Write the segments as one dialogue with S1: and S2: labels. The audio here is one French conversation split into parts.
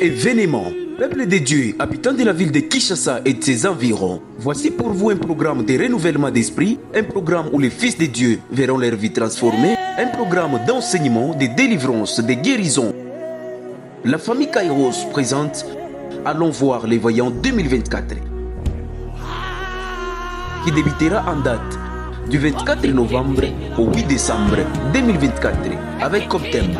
S1: et vénément. Peuple de Dieu, habitants de la ville de Kinshasa et de ses environs, voici pour vous un programme de renouvellement d'esprit, un programme où les fils de Dieu verront leur vie transformée, un programme d'enseignement, de délivrance, de guérison. La famille Kairos présente Allons voir les voyants 2024, qui débutera en date du 24 novembre au 8 décembre 2024 avec comme thème: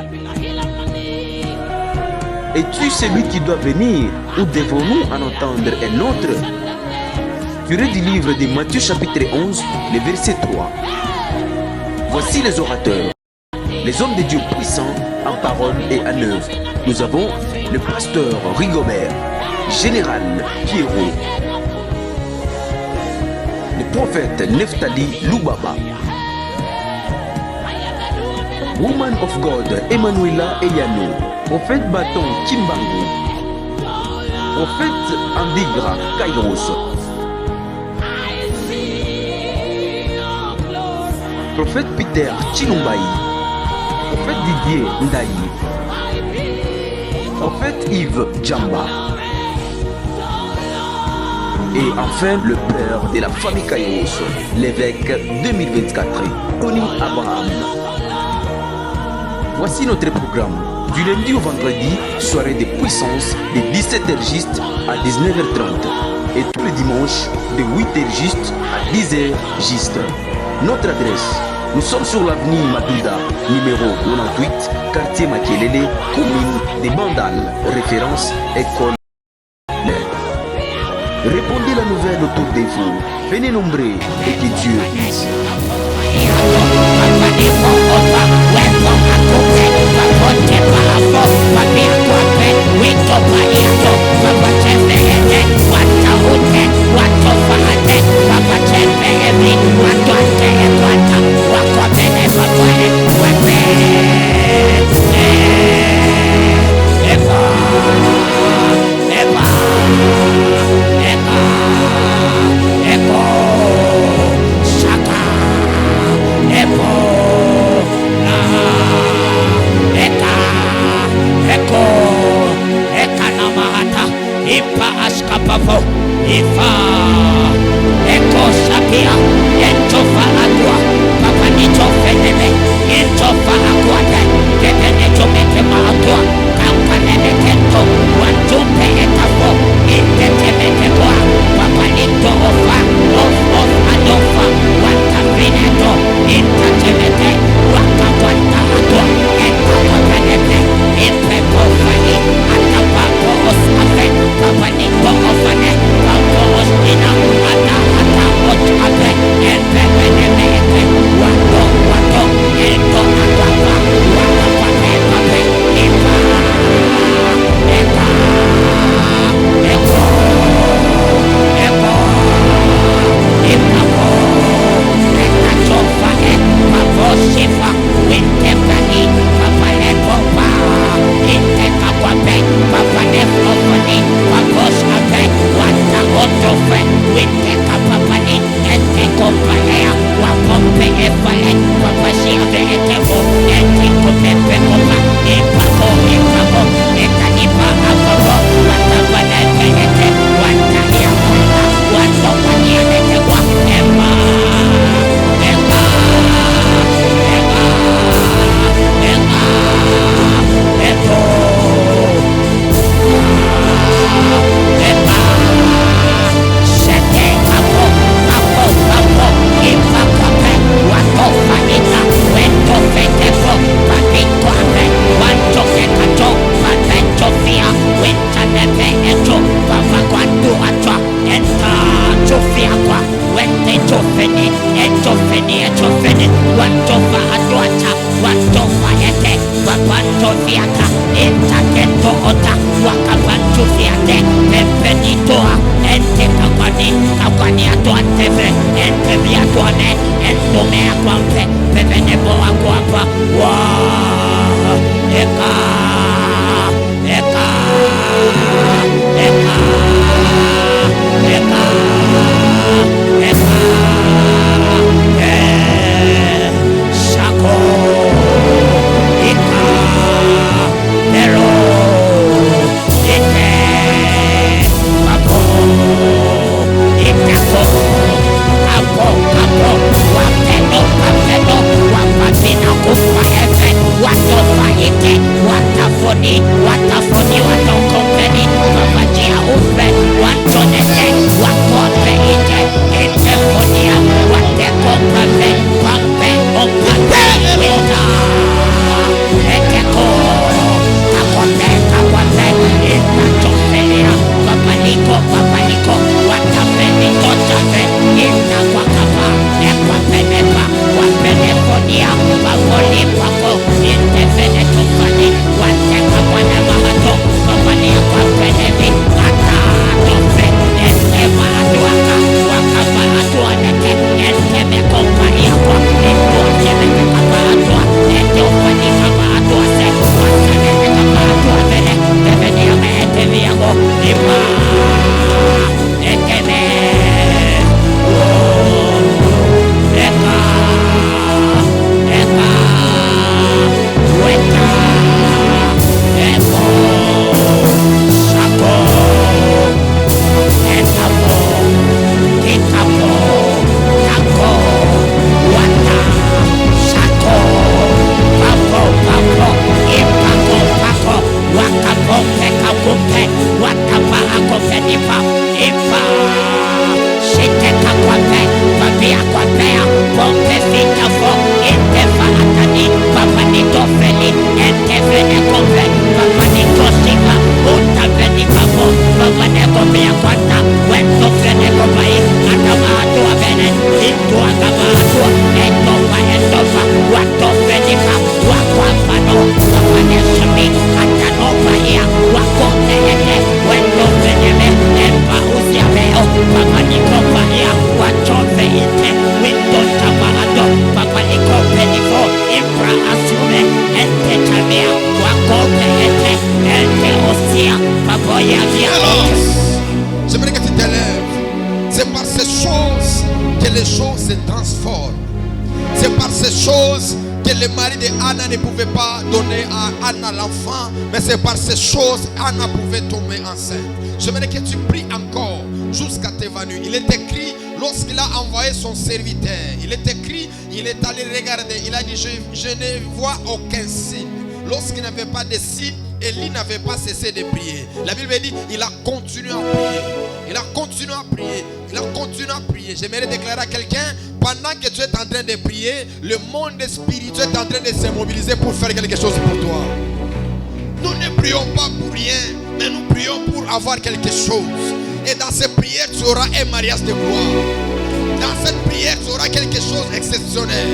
S1: es-tu celui qui doit venir ou devons-nous en entendre un autre? Tiré du livre de Matthieu chapitre 11, le verset 3. Voici les orateurs, les hommes de Dieu puissants en parole et en œuvre. Nous avons le pasteur Rigobert, général Pierrot, le prophète Neftali Lubaba, Woman of God Emmanuela Eyano, prophète Bâton Kimbangu, prophète Andigra Kairos, prophète Peter Chilumbaï, prophète Didier Ndaï, prophète Yves Djamba, et enfin le père de la famille Kairos, l'évêque 2024, Tony Abraham. Voici notre programme. Du lundi au vendredi, soirée de puissance de 17h juste à 19h30 et tous les dimanches de 8h juste à 10h juste. Notre adresse: nous sommes sur l'avenue Madouda, numéro 98, quartier Makelele, commune de Bandal, référence école. Répondez la nouvelle autour de vous. Venez nombreux et que Dieu bénisse.
S2: J'aimerais que tu t'élèves. C'est par ces choses que les choses se transforment. C'est par ces choses que le mari de Anna ne pouvait pas donner à Anna l'enfant, mais c'est par ces choses Anna pouvait tomber enceinte. J'aimerais que tu pries encore jusqu'à tes venues. Il est écrit, lorsqu'il a envoyé son serviteur, il est écrit, il est allé regarder, il a dit, je ne vois aucun signe. Lorsqu'il n'avait pas de signe, Élie n'avait pas cessé de prier. La Bible dit, il a continué à prier. Il a continué à prier. Il a continué à prier. J'aimerais déclarer à quelqu'un, pendant que tu es en train de prier, le monde spirituel est en train de se mobiliser pour faire quelque chose pour toi. Nous ne prions pas pour rien, mais nous prions pour avoir quelque chose. Et dans cette prière, tu auras un mariage de gloire. Dans cette prière, tu auras quelque chose d'exceptionnel.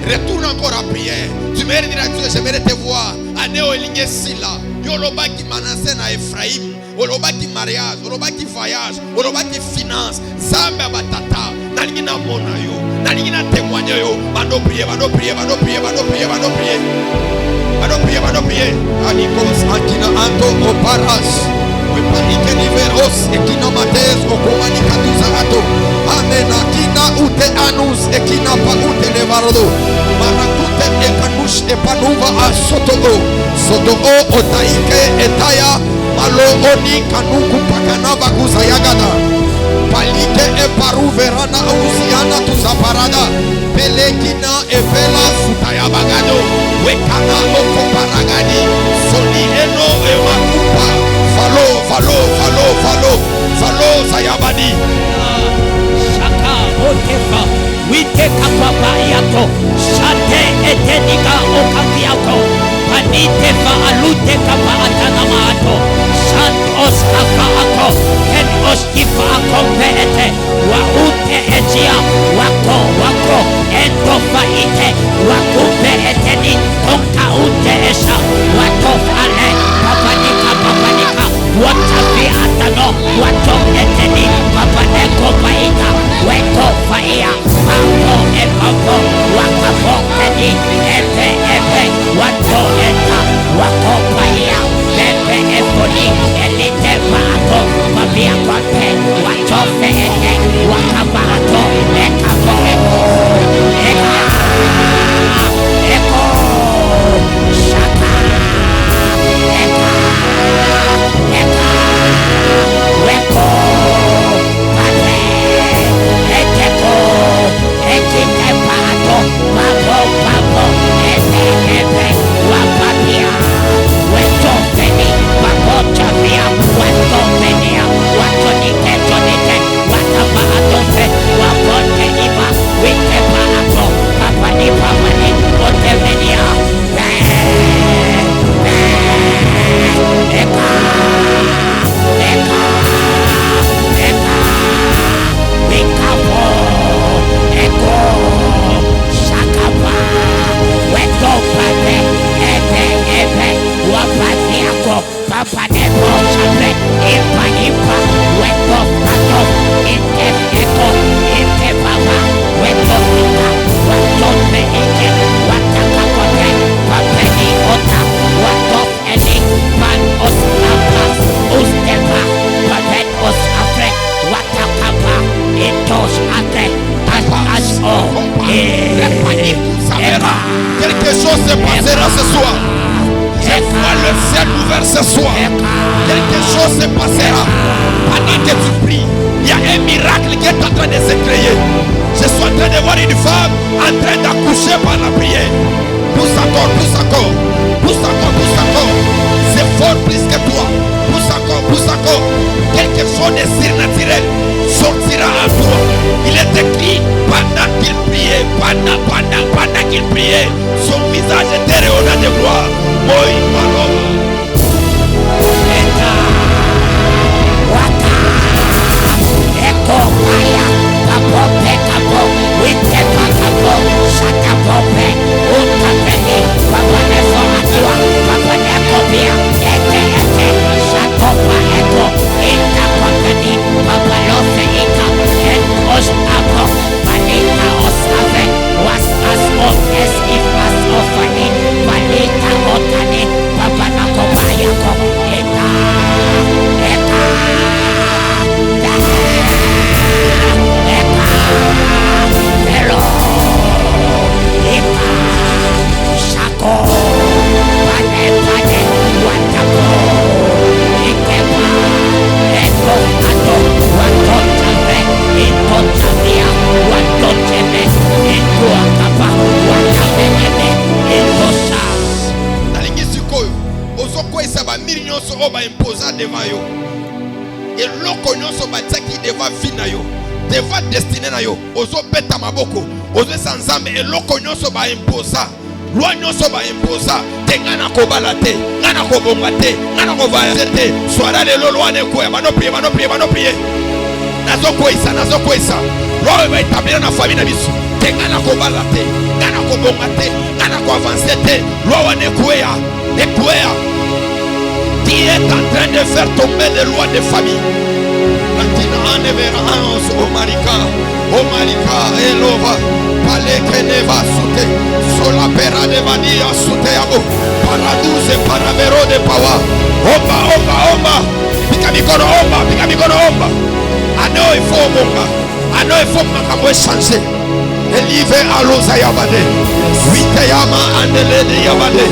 S2: Retourne encore à prière. Tu me diras, Dieu, j'aimerais te voir. Anéo Elinge Silla. Yoloba qui manassé na Ephraim. Oloba qui mariage. Oloba qui voyage. Oloba qui finance. Zamba batata. Nalingina mona yo. Nalingina témoigner yo. Bando prier, bando prier, bando prier, bando prier, bando prier. Bando prier, bando prier. Anikos ankina anto oparas. Wepanike niveros ekina mates okomani katuza ato. Amena kina ute anus ekina pa ute levardo. Marakute ekanush epanuva asoto. Soto o otaike etaya. Malo oni kanuku pakanava kuzayagada. Palike eparu verana usiana tuzaparada. Pelekina evela futaya bagado. Wekana oko paragadi. Soni eno emakupa. Falo, Zayabadi.
S3: Shaka, Otefa, Witeka Papa Yato, Shate Eteniga Okapiato, Panitefa Alute Kapa Atanamato, Shat Oskaka Ako, Ken Oskifa Akompete, Waute Ejia, Wako, Entofa Ite, Wakupe Eteni, Tonka Ute Esha, Watof Ale, Papanika. Watafi atano, wato eteni, papaneko paita, weko faia, papo epapo, wakapo eni, epe, wato eta, wako paia, pepe eponi, elite paato, mabia kote, wato feete, wakabato, ekapo eko, shaka, Weko, Pate, Eteko, Etike Pato, Papo, Epe, Wapapia, Weto Feni, Papo Chavia, Wato Fenia, Wato Nite, Watapato Fe, Wapote Iba, Wite Pato, Papani Pamani, Ote Venia, Papa Nebo Chape, Ipa, Weto, Pato, Eto, Baba, Weto, Pita, Wato, Eke, Wataka Kote, Papeni Ota, Wato, Eli, Man, Os, Apas, Usteva, Papet, Os, Afre, Watakapa, Etos, Atre,
S2: Quelque chose se passera ce soir. Je vois le ciel ouvert ce soir. Quelque chose se passera. Pendant que tu pries, il y a un miracle qui est en train de se créer. Je suis en train de voir une femme en train d'accoucher par la prière. Pousse encore. C'est fort plus que toi. Pousse encore. Quelque chose de surnaturel. sortira à toi. Il est écrit pendant qu'il priait, pendant qu'il priait, son visage était rayonnant de gloire. Moi, eloko nyonso ba imposa loi nyonso ba imposa te ngana kobala te ngana kobonga te ngana kovoyager te swara lelo loi ne koya bano prier nazo koisa loi ba établir na famille na biso te ngana kobala te ngana kobonga te ngana ko avancer te loi ne koya qui est en train de faire tomber les lois de famille. Omarika elova palekeneva sute sola pera de vania sute abo paraduze paravero de pawa omba pika mikono omba ano ifo makambo changer elive aloza yabade wite yama andele de yabade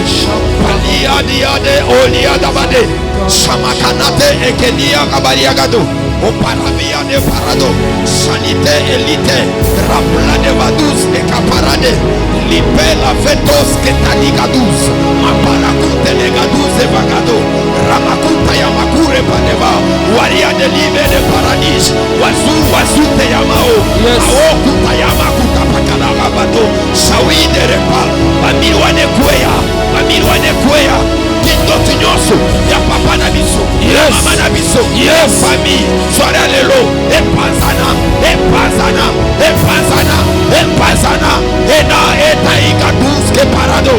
S2: palia diade olia dabade shamakanate ekenia kabalia gado o paravia de parado sanité elite rapla de vadus e caparade lipe la fetos que taligadus maparakute legadus e vagado ramakuta ya makure paneva waria de libe de paradis wazu te yamao aokuta yamakuta pakala rabato shawide repa bamilwane kwea kindo tinyoso ya papa na biso ya mama na biso ya famille soirée lelo epazana ena etaika duske parado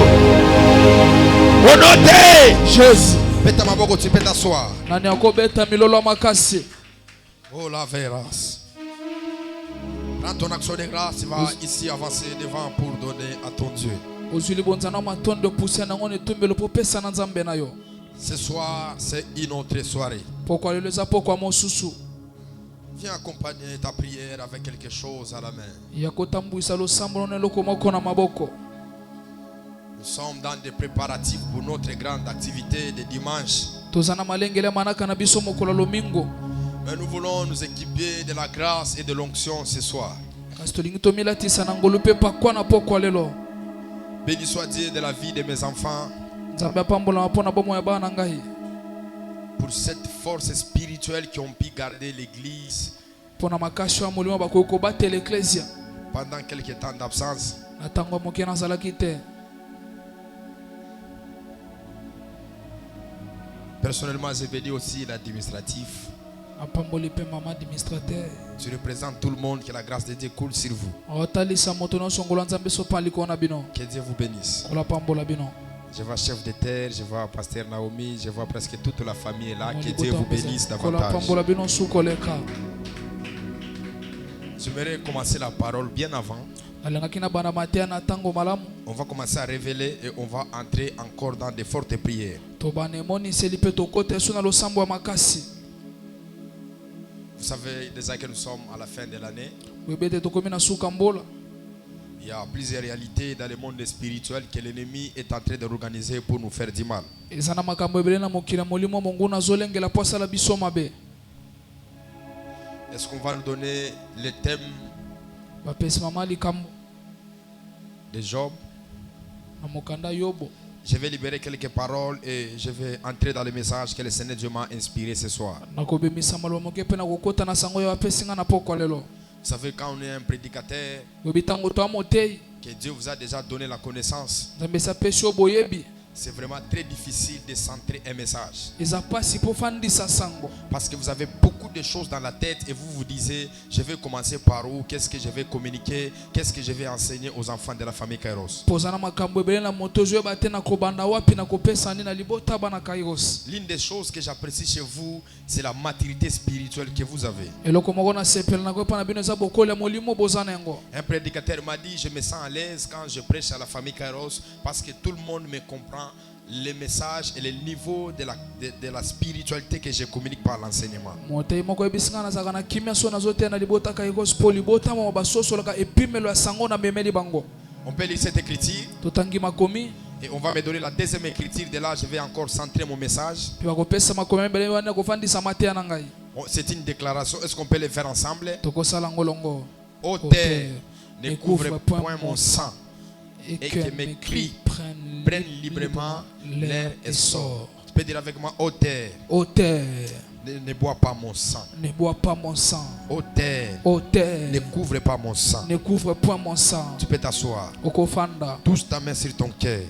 S2: onote
S3: Jésus
S2: peta maboko tu peta soir
S3: nani akobeta milolo makasi.
S2: Oh la véras. Prends ton action de grâce, tu vas ici avancer devant pour donner à ton Dieu. Ce soir, c'est une autre soirée. Viens accompagner ta prière avec quelque chose à la main. Nous sommes dans des préparatifs pour notre grande activité de dimanche. Mais nous voulons nous équiper de la grâce et de l'onction ce soir. Béni soit Dieu de la vie de mes enfants. Pour cette force spirituelle qui ont pu garder l'église pendant quelques temps d'absence. Personnellement, je vais dire aussi l'administratif. Tu représentes tout le monde, que la grâce de Dieu coule sur vous. Que Dieu vous bénisse. Je vois chef de terre, je vois pasteur Naomi, je vois presque toute la famille là. Que Dieu vous bénisse davantage. J'aimerais commencer la parole bien avant. On va commencer à révéler et on va entrer encore dans de fortes prières. Vous savez déjà que nous sommes à la fin de l'année. Il y a plusieurs réalités dans le monde spirituel que l'ennemi est en train d'organiser pour nous faire du mal. Est-ce qu'on va nous donner le thème de Job? Je vais libérer quelques paroles et je vais entrer dans le message que le Seigneur Dieu m'a inspiré ce soir. Vous savez, quand on est un prédicateur, que Dieu vous a déjà donné la connaissance, c'est vraiment très difficile de centrer un message. Parce que vous avez beaucoup de choses dans la tête et vous vous disiez, je vais commencer par où, qu'est-ce que je vais communiquer, qu'est-ce que je vais enseigner aux enfants de la famille Kairos. L'une des choses que j'apprécie chez vous, c'est la maturité spirituelle que vous avez. Un prédicateur m'a dit, je me sens à l'aise quand je prêche à la famille Kairos parce que tout le monde me comprend les messages et le niveau de la spiritualité que je communique par l'enseignement. On peut lire cette écriture et on va me donner la deuxième écriture. De là, je vais encore centrer mon message. C'est une déclaration. Est-ce qu'on peut le faire ensemble? Ô terre, ne couvre point mon sang et que mes cris prennent librement l'air et sortent. Tu peux dire avec moi, ô terre, ne bois pas mon sang.
S3: Ne bois pas mon sang.
S2: Ô terre, ne couvre pas mon sang.
S3: Ne couvre point mon sang.
S2: Tu peux t'asseoir. Touche ta main sur ton cœur.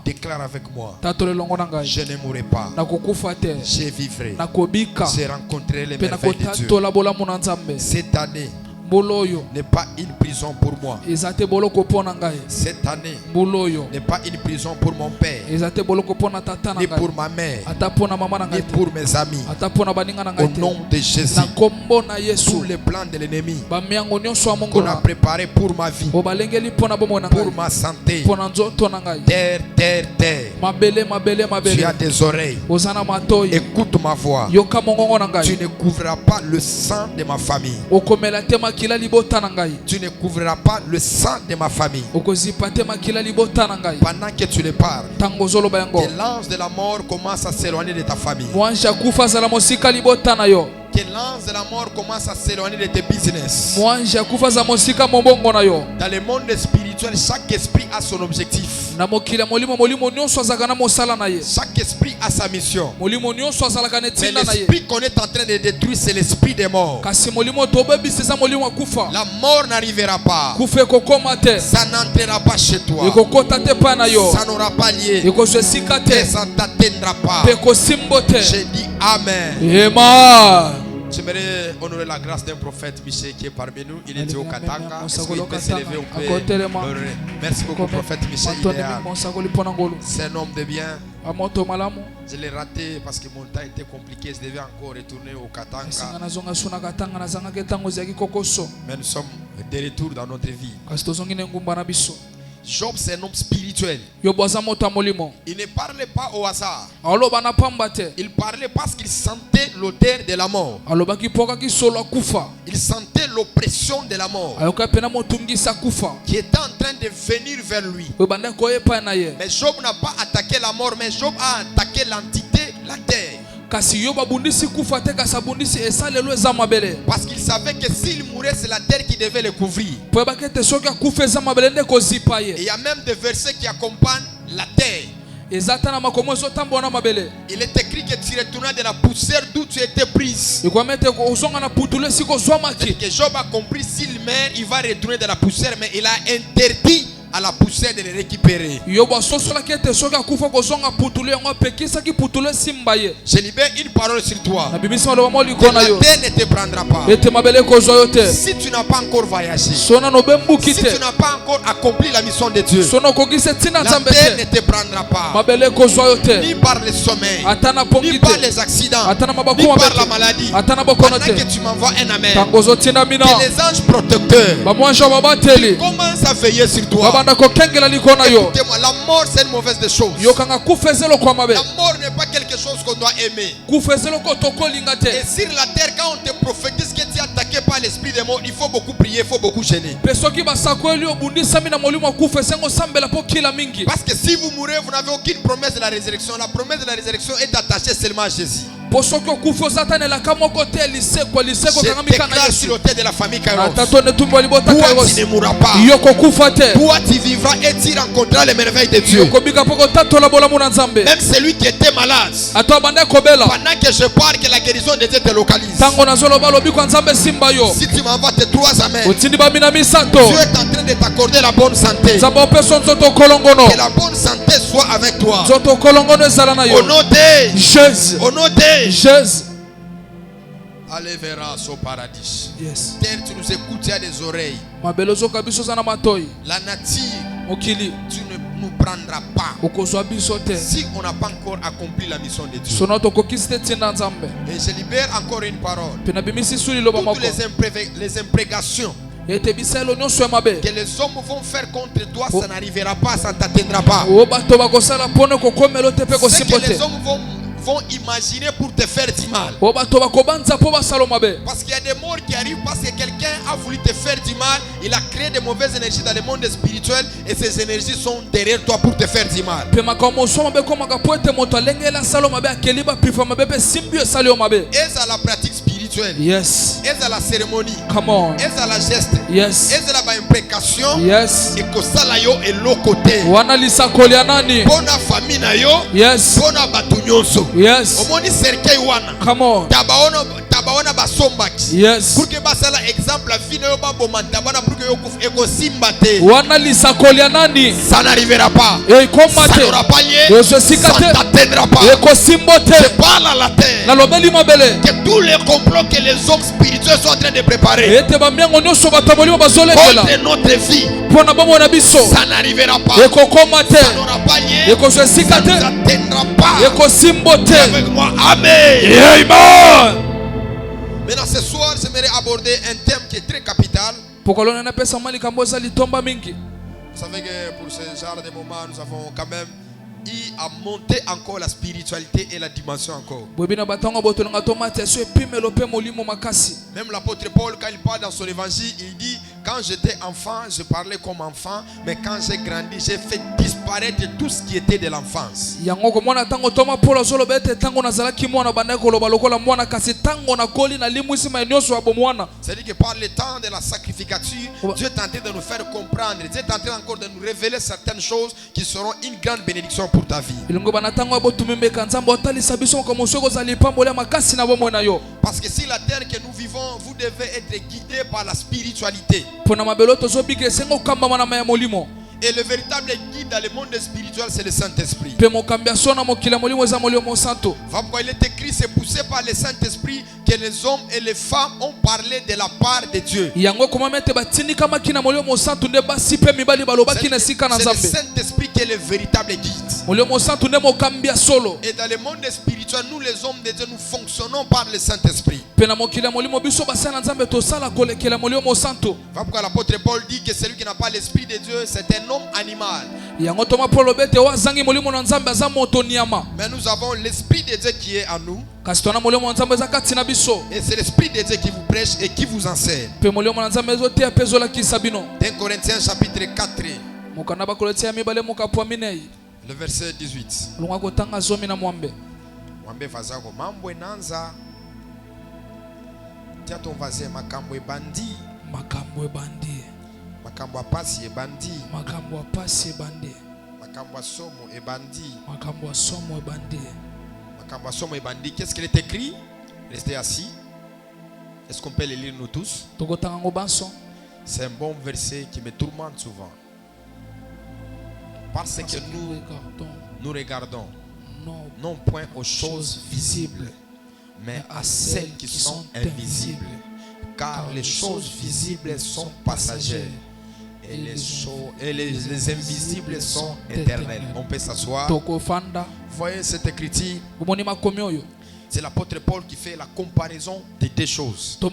S2: Déclare avec moi. Je ne mourrai pas. Je vivrai. Je rencontrerai les merveilles de Dieu. Cette année n'est pas une prison pour moi. Cette année n'est pas une prison pour mon père, ni pour ma mère, ni pour mes amis. Au nom de Jésus, tous les plans de l'ennemi qu'on a préparés pour ma vie, pour ma santé, terre, tu as des oreilles, écoute ma voix. Tu ne couvriras pas le sang de ma famille. Tu ne couvriras pas le sang de ma famille. Pendant que tu le parles, que l'ange de la mort commence à s'éloigner de ta famille. Que l'ange de la mort commence à s'éloigner de tes business. Dans le monde spirituel, chaque esprit a son objectif. Chaque esprit a sa mission. Mais l'esprit qu'on est en train de détruire, c'est l'esprit des morts. La mort n'arrivera pas. Ça n'entrera pas chez toi. Ça n'aura pas lieu. Et ça ne t'atteindra pas. J'ai dit Amen. J'aimerais honorer la grâce d'un prophète Michel qui est parmi nous. Il était au Katanga. Est-ce qu'il peut s'élever au pays? Merci beaucoup, prophète Michel. C'est un homme de bien. Je l'ai raté parce que mon temps était compliqué. Je devais encore retourner au Katanga. Mais nous sommes de retour dans notre vie. Job, c'est un homme spirituel. Il ne parlait pas au hasard. Il parlait parce qu'il sentait l'odeur de la mort. Il sentait l'oppression de la mort qui était en train de venir vers lui. Mais Job n'a pas attaqué la mort, mais Job a attaqué l'entité, la terre. Parce qu'il savait que s'il mourait, c'est la terre qui devait le couvrir. Et il y a même des versets qui accompagnent la terre. Il est écrit que tu retournas de la poussière d'où tu étais prise. Et que Job a compris, s'il meurt, il va retourner de la poussière, mais il a interdit à la poussière de les récupérer. Je libère une parole sur toi. Que la terre ne te prendra pas. Si tu n'as pas encore voyagé, si tu n'as pas encore accompli la mission de Dieu, la terre ne te prendra pas. Ni par le sommeil, ni par les accidents, ni par la maladie. Pendant que tu m'envoies un amen, que les anges protecteurs commencent à veiller sur toi. Écoutez-moi, la mort c'est une mauvaise des choses. La mort n'est pas quelque chose qu'on doit aimer. Et sur la terre, quand on te prophétise que tu es attaqué par l'esprit des morts, il faut beaucoup prier, il faut beaucoup gêner. Parce que si vous mourrez, vous n'avez aucune promesse de la résurrection. La promesse de la résurrection est attachée seulement à Jésus.
S3: Je
S2: déclare sur l'autel de la famille Kairos.
S3: Toi,
S2: Toi, tu ne mourras pas. Toi, tu vivras et tu rencontreras les merveilles de Dieu. Même celui qui était malade, pendant que je parle, que la guérison de Dieu te localise. Si tu m'envoies tes 3 amens, Dieu est en train de t'accorder la bonne santé. Que la bonne santé soit avec toi. Au nom de
S3: Jésus.
S2: Au nom de
S3: Jésus.
S2: Allez vers au paradis.
S3: Yes.
S2: Terre, tu nous écoutes, tu as des oreilles. La nature, tu ne nous prendras pas si on n'a pas encore accompli la mission de Dieu. Et je libère encore une parole. Toutes les imprécations que les hommes vont faire contre toi, ça n'arrivera pas, ça ne t'atteindra pas. Ce que les hommes vont imaginer pour te faire du mal. Parce qu'il y a des morts qui arrivent parce que quelqu'un a voulu te faire du mal. Il a créé de mauvaises énergies dans le monde spirituel et ces énergies sont derrière toi pour te faire du mal. Est-ce à la pratique spirituelle?
S3: Yes.
S2: Est-ce à la cérémonie?
S3: Come on.
S2: Est-ce à la geste?
S3: Yes.
S2: Est-ce à la imprécation?
S3: Yes.
S2: Et que ça là yo est l'autre côté. Pour la famille na yo.
S3: Yes.
S2: Pour la batunyonso.
S3: Yes.
S2: Omoni cercueil wana.
S3: Come on.
S2: Tabaona basombaki.
S3: Yes.
S2: Pour que basala exemple la vie na yo ba bomana tabana pour que yo eko simbate. Ça n'arrivera pas. Ça n'aura pas lieu. Ça ne t'atteindra pas. Je parle à la terre. Que tous les complots que les hommes spirituels sont en train de préparer contre notre vie, ça n'arrivera pas. Ça n'aura pas lieu. Ça ne t'atteindra pas. Avec moi, amen. Maintenant ce soir, j'aimerais aborder un thème qui est très capital. Vous savez que pour ce genre de moments, nous avons quand même à monter encore la spiritualité et la dimension encore. Même l'apôtre Paul, quand il parle dans son évangile, il dit: quand j'étais enfant, je parlais comme enfant, mais quand j'ai grandi, j'ai fait disparaître tout ce qui était de l'enfance. C'est-à-dire que par le temps de la sacrificature, Dieu est en train de nous faire comprendre, Dieu est en train encore de nous révéler certaines choses qui seront une grande bénédiction pour ta vie. Parce que si la terre que nous vivons, vous devez être guidé par la spiritualité. Et le véritable guide dans le monde spirituel, c'est le Saint-Esprit. Il est écrit, c'est poussé par le Saint-Esprit que les hommes et les femmes ont parlé de la part de Dieu. C'est le Saint-Esprit qui est le véritable guide. Et dans le monde spirituel, nous les hommes de Dieu, nous fonctionnons par le Saint-Esprit. L'apôtre Paul dit que celui qui n'a pas l'Esprit de Dieu, c'est un homme animal. Mais nous avons l'Esprit de Dieu qui est en nous. Et c'est l'Esprit de Dieu qui vous prêche et qui vous enseigne. 1 Corinthiens chapitre 4, le verset 18. Tia ton voisin, makambo ebandi. Makambo apasi ebandi. Makambo asomo ebandi. Makambo asomo ebandi. Qu'est-ce qu'il est écrit? Restez assis. Est-ce qu'on peut le lire nous tous? C'est un bon verset qui me tourmente souvent. Parce que nous regardons non point aux choses visibles, mais à celles qui sont invisibles. Car les choses visibles sont passagères et les invisibles sont éternelles. On peut s'asseoir. Voyez cette écriture. C'est l'apôtre Paul qui fait la comparaison des deux choses. Il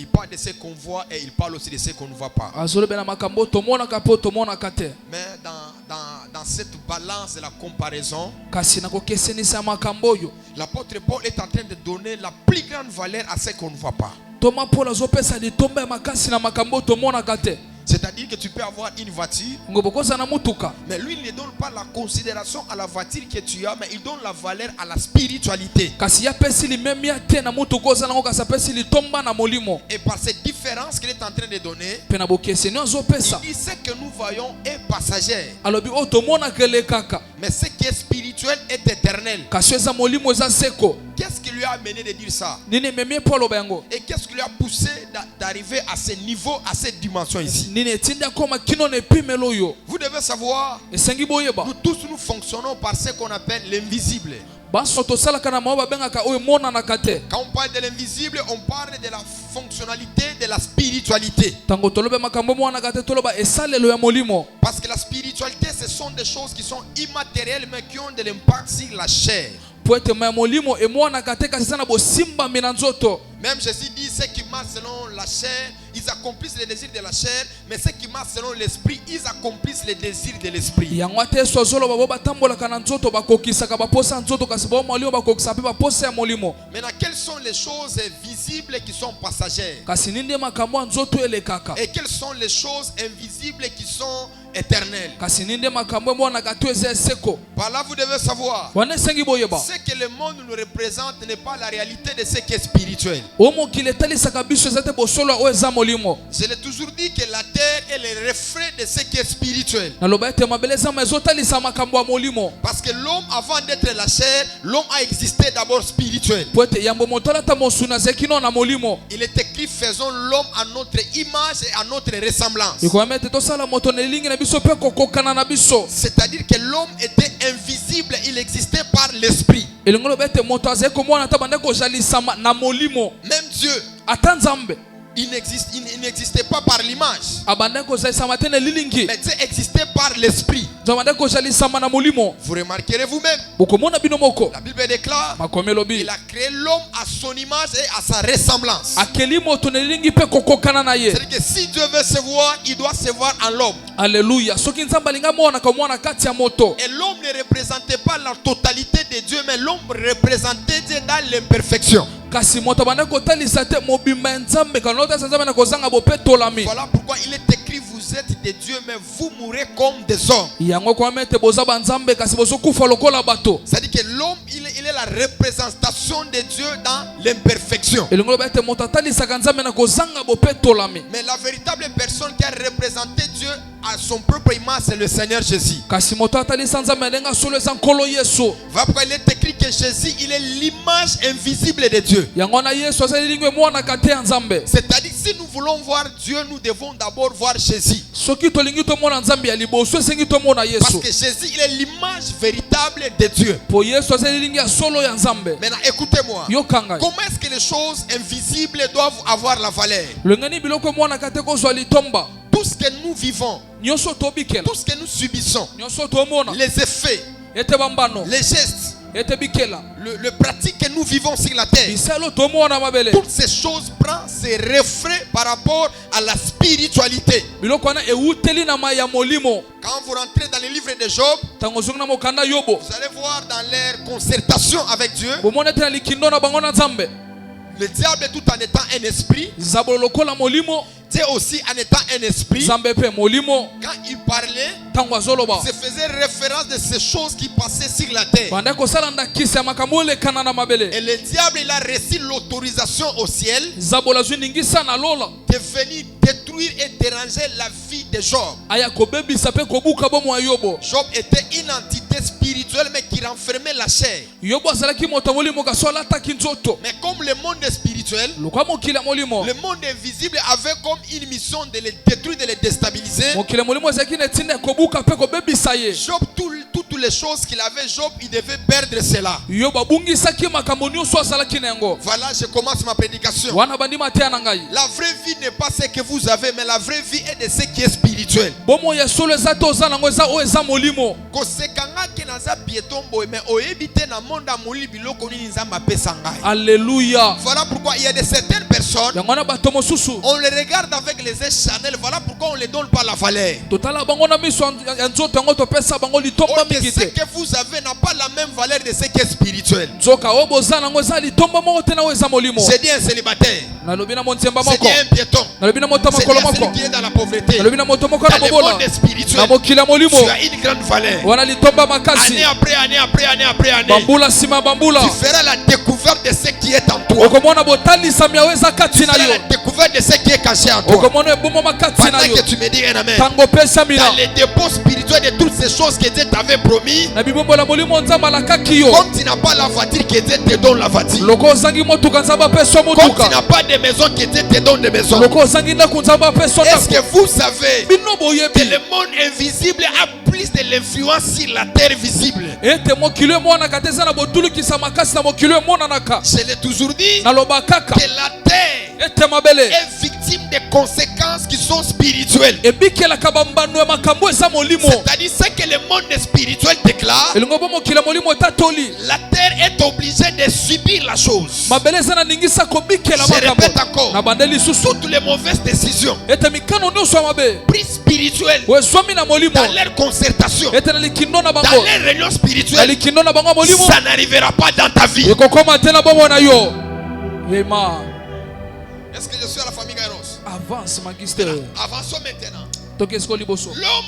S2: parle de ce qu'on voit et il parle aussi de ce qu'on ne voit pas. Mais dans cette balance de la comparaison, l'apôtre Paul est en train de donner la plus grande valeur à ce qu'on ne voit pas. C'est-à-dire que tu peux avoir une voiture,
S3: ngobokoza na mutuka
S2: mais lui il ne donne pas la considération à la voiture que tu as, mais il donne la valeur à la spiritualité.
S3: kasi yapesi limemia te na mutuka oza nango kasi apesi litomba na molimo
S2: Et par cette différence qu'il est en train de donner,
S3: pe na bokeseni azopesa
S2: il dit ce que nous voyons est passager,
S3: alobi oyo tomonaka elekaka
S2: mais ce qui est spirituel est éternel.
S3: kasi eza molimo eza seko.
S2: Qu'est-ce qui lui a amené de dire ça?
S3: Nini ememie mpo aloba yango
S2: Et qu'est-ce qui lui a poussé d'arriver à ce niveau, à cette dimension ici?
S3: nini etindi akoma kino na epimelo oyo
S2: Vous devez savoir,
S3: esengi boyeba
S2: nous tous nous fonctionnons par ce qu'on appelle l'invisible.
S3: banso tosalaka na mawa babengaka oyo emonanaka te.
S2: Quand on parle de l'invisible, on parle de la fonctionnalité de la spiritualité.
S3: Tango tolobe makambo emonanaka te toloba esalelo ya molimo.
S2: Parce que la spiritualité, ce sont des choses qui sont immatérielles mais qui ont de l'impact sur la chair.
S3: Po ete ma ya molimo emonanaka te kasi eza na bosimbami na nzoto.
S2: Même Jésus dit, ceux qui marchent selon la chair, ils accomplissent les désirs de la chair, mais ceux qui marchent selon l'esprit, ils accomplissent les désirs de l'esprit.
S3: Yango ate Yesu azoloba bo batambolaka na nzoto bakokisaka baposa ya nzoto kasi bo molimo bakokisa mpe baposa ya molimo.
S2: Maintenant, quelles sont les choses visibles qui sont passagères?
S3: Kasi ninde makambo ya nzoto elekaka.
S2: Et quelles sont les choses invisibles qui sont éternelles?
S3: Kasi ninde makambo emonaka to eza eseko.
S2: Par là, vous devez savoir,
S3: Wana esengi boyeba.
S2: ce que le monde nous représente n'est pas la réalité de ce qui est spirituel.
S3: O mokili etalisaka biso eza te bosolo oyo eza molimo.
S2: Je l'ai toujours dit que la terre est le reflet de ce qui est spirituel.
S3: Naloba ete mabele eza ezotalisa makambo ya molimo.
S2: Parce que l'homme, avant d'être la chair, l'homme a existé d'abord spirituel.
S3: Po ete yambo moto alata mosuna azeki no na molimo.
S2: Il est écrit, faisons l'homme à notre image et à notre ressemblance.
S3: Ikwame ete tosala moto na elingi na biso pe kokokana na biso.
S2: C'est-à-dire que l'homme était invisible, il existait par l'esprit.
S3: Elingolo bete moto azeki komona ta bande kozalisa na molimo.
S2: Même Dieu,
S3: Ata Nzambe
S2: il n'existait pas par l'image.
S3: abande kozalisa matene lilingi.
S2: Mais Dieu existait par l'esprit.
S3: Nzambe kozalisa na molimo.
S2: Vous remarquerez vous-même,
S3: Bokomona bino moko.
S2: la Bible déclare,
S3: Makomi lobi.
S2: il a créé l'homme à son image et à sa ressemblance.
S3: Akeli moto na elingi pe kokokana na ye.
S2: C'est-à-dire que si Dieu veut se voir, il doit se voir en l'homme.
S3: Alléluia. Soki Nzambe alinga mona kamona kati ya moto.
S2: Et l'homme ne représentait pas la totalité de Dieu, mais l'homme représentait Dieu dans l'imperfection.
S3: Kasi moto bande kotalisa te mobimba ya Nzambe kanota Nzambe na kozanga bopetolami.
S2: Voilà pourquoi il est écrit, vous êtes des dieux, mais vous mourrez comme des hommes.
S3: Yango kwa mete boza banzambe kasi bozo kufa lokola bato.
S2: C'est-à-dire que l'homme, il est la représentation de Dieu dans l'imperfection.
S3: Elingolo bete moto atalisa Nzambe na kozanga bopetolami.
S2: Mais la véritable personne qui a représenté Dieu à son propre image, c'est le Seigneur Jésus.
S3: Kasi moto atalisa Nzambe lenga solo eza nkolo Yesu.
S2: Voilà pourquoi il est écrit que Jésus, il est l'image invisible de Dieu.
S3: Yango na Yesu azali lingwe mwana kate ya Nzambe.
S2: C'est-à-dire que si nous voulons voir Dieu, nous devons d'abord voir Jésus.
S3: Soki tolingi to mona Nzambe ya liboso esengi to mona
S2: Parce
S3: Yesu.
S2: que Jésus, il est l'image véritable de Dieu.
S3: Po Yesu azali lingi ya solo ya Nzambe.
S2: Maintenant, écoutez-moi.
S3: Yokanga.
S2: Comment est-ce que les choses invisibles doivent avoir la valeur?
S3: Lengani biloko mwana kate ko zwa litomba.
S2: Tout ce que nous vivons,
S3: Nyonso tobikela.
S2: tout ce que nous subissons,
S3: Nyonso tomona.
S2: les effets,
S3: Ete bambano.
S2: les gestes,
S3: Ete bikela.
S2: le pratique que nous vivons sur la terre,
S3: Bisalo tomona mabele.
S2: toutes ces choses prennent ses refrains par rapport à la spiritualité.
S3: Biloko wana euteli na maya molimo.
S2: Quand vous rentrez dans le livre de Job,
S3: Tango zonga na mokanda yobo.
S2: vous allez voir dans leur concertation avec Dieu,
S3: Bomona tena likindo na bango na Nzambe.
S2: le diable tout en étant un esprit,
S3: Zabolo lokola molimo.
S2: Dieu aussi en étant un esprit,
S3: Nzambe pe molimo.
S2: quand il parlait,
S3: Tango azoloba.
S2: il se faisait référence de ces choses qui passaient sur la terre.
S3: Bande kosala ndakisa makambo lekana na mabele.
S2: Et le diable, il a reçu l'autorisation au ciel
S3: Zabola zwiningisa na lola.
S2: de venir détruire et déranger la vie de Job.
S3: Aya kobebisa pe kobuka bomo ya Yobo.
S2: Job était une entité spirituelle mais qui renfermait la chair.
S3: Yobo azalaki moto molimo kasola taki nzoto.
S2: Mais comme le monde est spirituel,
S3: Lokwa mokila molimo.
S2: le monde invisible avait comme une mission de les détruire, de les déstabiliser.
S3: Mokila molimo azalaki na tinda kobuka pe kobebisa ye.
S2: Job, toutes les choses qu'il avait, Job, il devait perdre cela.
S3: Yobo abungisaki makambo nyonso azalaki na yango.
S2: Voilà, je commence ma prédication.
S3: Wana bandima te na ngai.
S2: La vraie vie n'est pas ce que vous avez, mais la vraie vie est de ce qui est spirituel.
S3: Bomo ya solo eza to za nango eza o eza molimo.
S2: Kosekangaki naza piéton boy, mais oyebite na monde amuli biloko nini nzamba pesa ngai.
S3: Alléluia.
S2: Voilà pourquoi il y a de certaines personnes,
S3: Yango na bato mosusu.
S2: on les regarde avec les yeux charnels. Voilà pourquoi on ne les donne pas la valeur.
S3: Totala bango na miso ya nzoto yango to pesa bango litomba
S2: Or que
S3: mingi
S2: ce
S3: te.
S2: que vous avez n'a pas la même valeur de ce qui est spirituel.
S3: Nzoka o boza nango eza litomba moko te na o eza molimo.
S2: J'ai dit un célibataire.
S3: nalobi na montemba
S2: C'est
S3: moko
S2: un piéton.
S3: nalobi na moto
S2: C'est
S3: makolo
S2: celui
S3: moko
S2: qui est dans la pauvreté.
S3: nalobi na moto moko na
S2: Dans le
S3: bobola
S2: monde spirituel,
S3: na mokili ya molimo
S2: tu as une grande valeur.
S3: wana litomba makasi
S2: Année après année après année après année,
S3: bambula nsima bambula
S2: tu feras la découverte de ce qui est en toi.
S3: okomona botalisami aweza
S2: Tu
S3: kati na
S2: feras la
S3: yo
S2: découverte de ce qui est caché en toi.
S3: okomona ebomo makati
S2: Pendant
S3: na yo
S2: que tu me dis un amen.
S3: tango pesa mina
S2: Dans les dépôts spirituels de toutes ces choses que Dieu t'avait promis,
S3: na bibombo la molimo nzambe alakaki yo
S2: comme tu n'as pas la voiture, que Dieu te donne la voiture.
S3: loko ozangi motuka nzambe apesa
S2: Comme
S3: motuka
S2: tu n'as pas de maison, que Dieu te donne des maisons.
S3: loko ozangi ndako nzambe apesa
S2: Est-ce
S3: ndako
S2: que vous savez
S3: bino
S2: que
S3: boyebi
S2: le monde invisible a plus de l'influence sur la terre visible?
S3: ete mokili emonaka te eza na botulukisa makasi na mokili emonanaka
S2: Je l'ai toujours dit
S3: naloba kaka
S2: que la terre
S3: ete mabele
S2: est victime des conséquences qui sont spirituelles.
S3: ebikelaka bambano ya makambo eza molimo
S2: C'est-à-dire ce que le monde spirituel déclare,
S3: elingo bo mokili ya molimo etatoli
S2: la terre est obligée de subir la chose.
S3: mabele eza na ningisa kobikela
S2: Je répète
S3: makambo
S2: encore,
S3: na bande lisusu
S2: toutes les mauvaises décisions
S3: ete mikano nyonso ya mabe
S2: prises spirituelles
S3: wezwami na molimo
S2: dans leur concertation,
S3: ete na likindo na
S2: dans
S3: bango
S2: leur réunion
S3: na
S2: spirituelle,
S3: likindo na bango ya molimo
S2: ça n'arrivera pas dans ta vie.
S3: ekokoma te na bomo na yo ema
S2: Est-ce que je suis à la famille Gairos?
S3: avance magister
S2: Avançons maintenant.
S3: toki esiko liboso
S2: L'homme,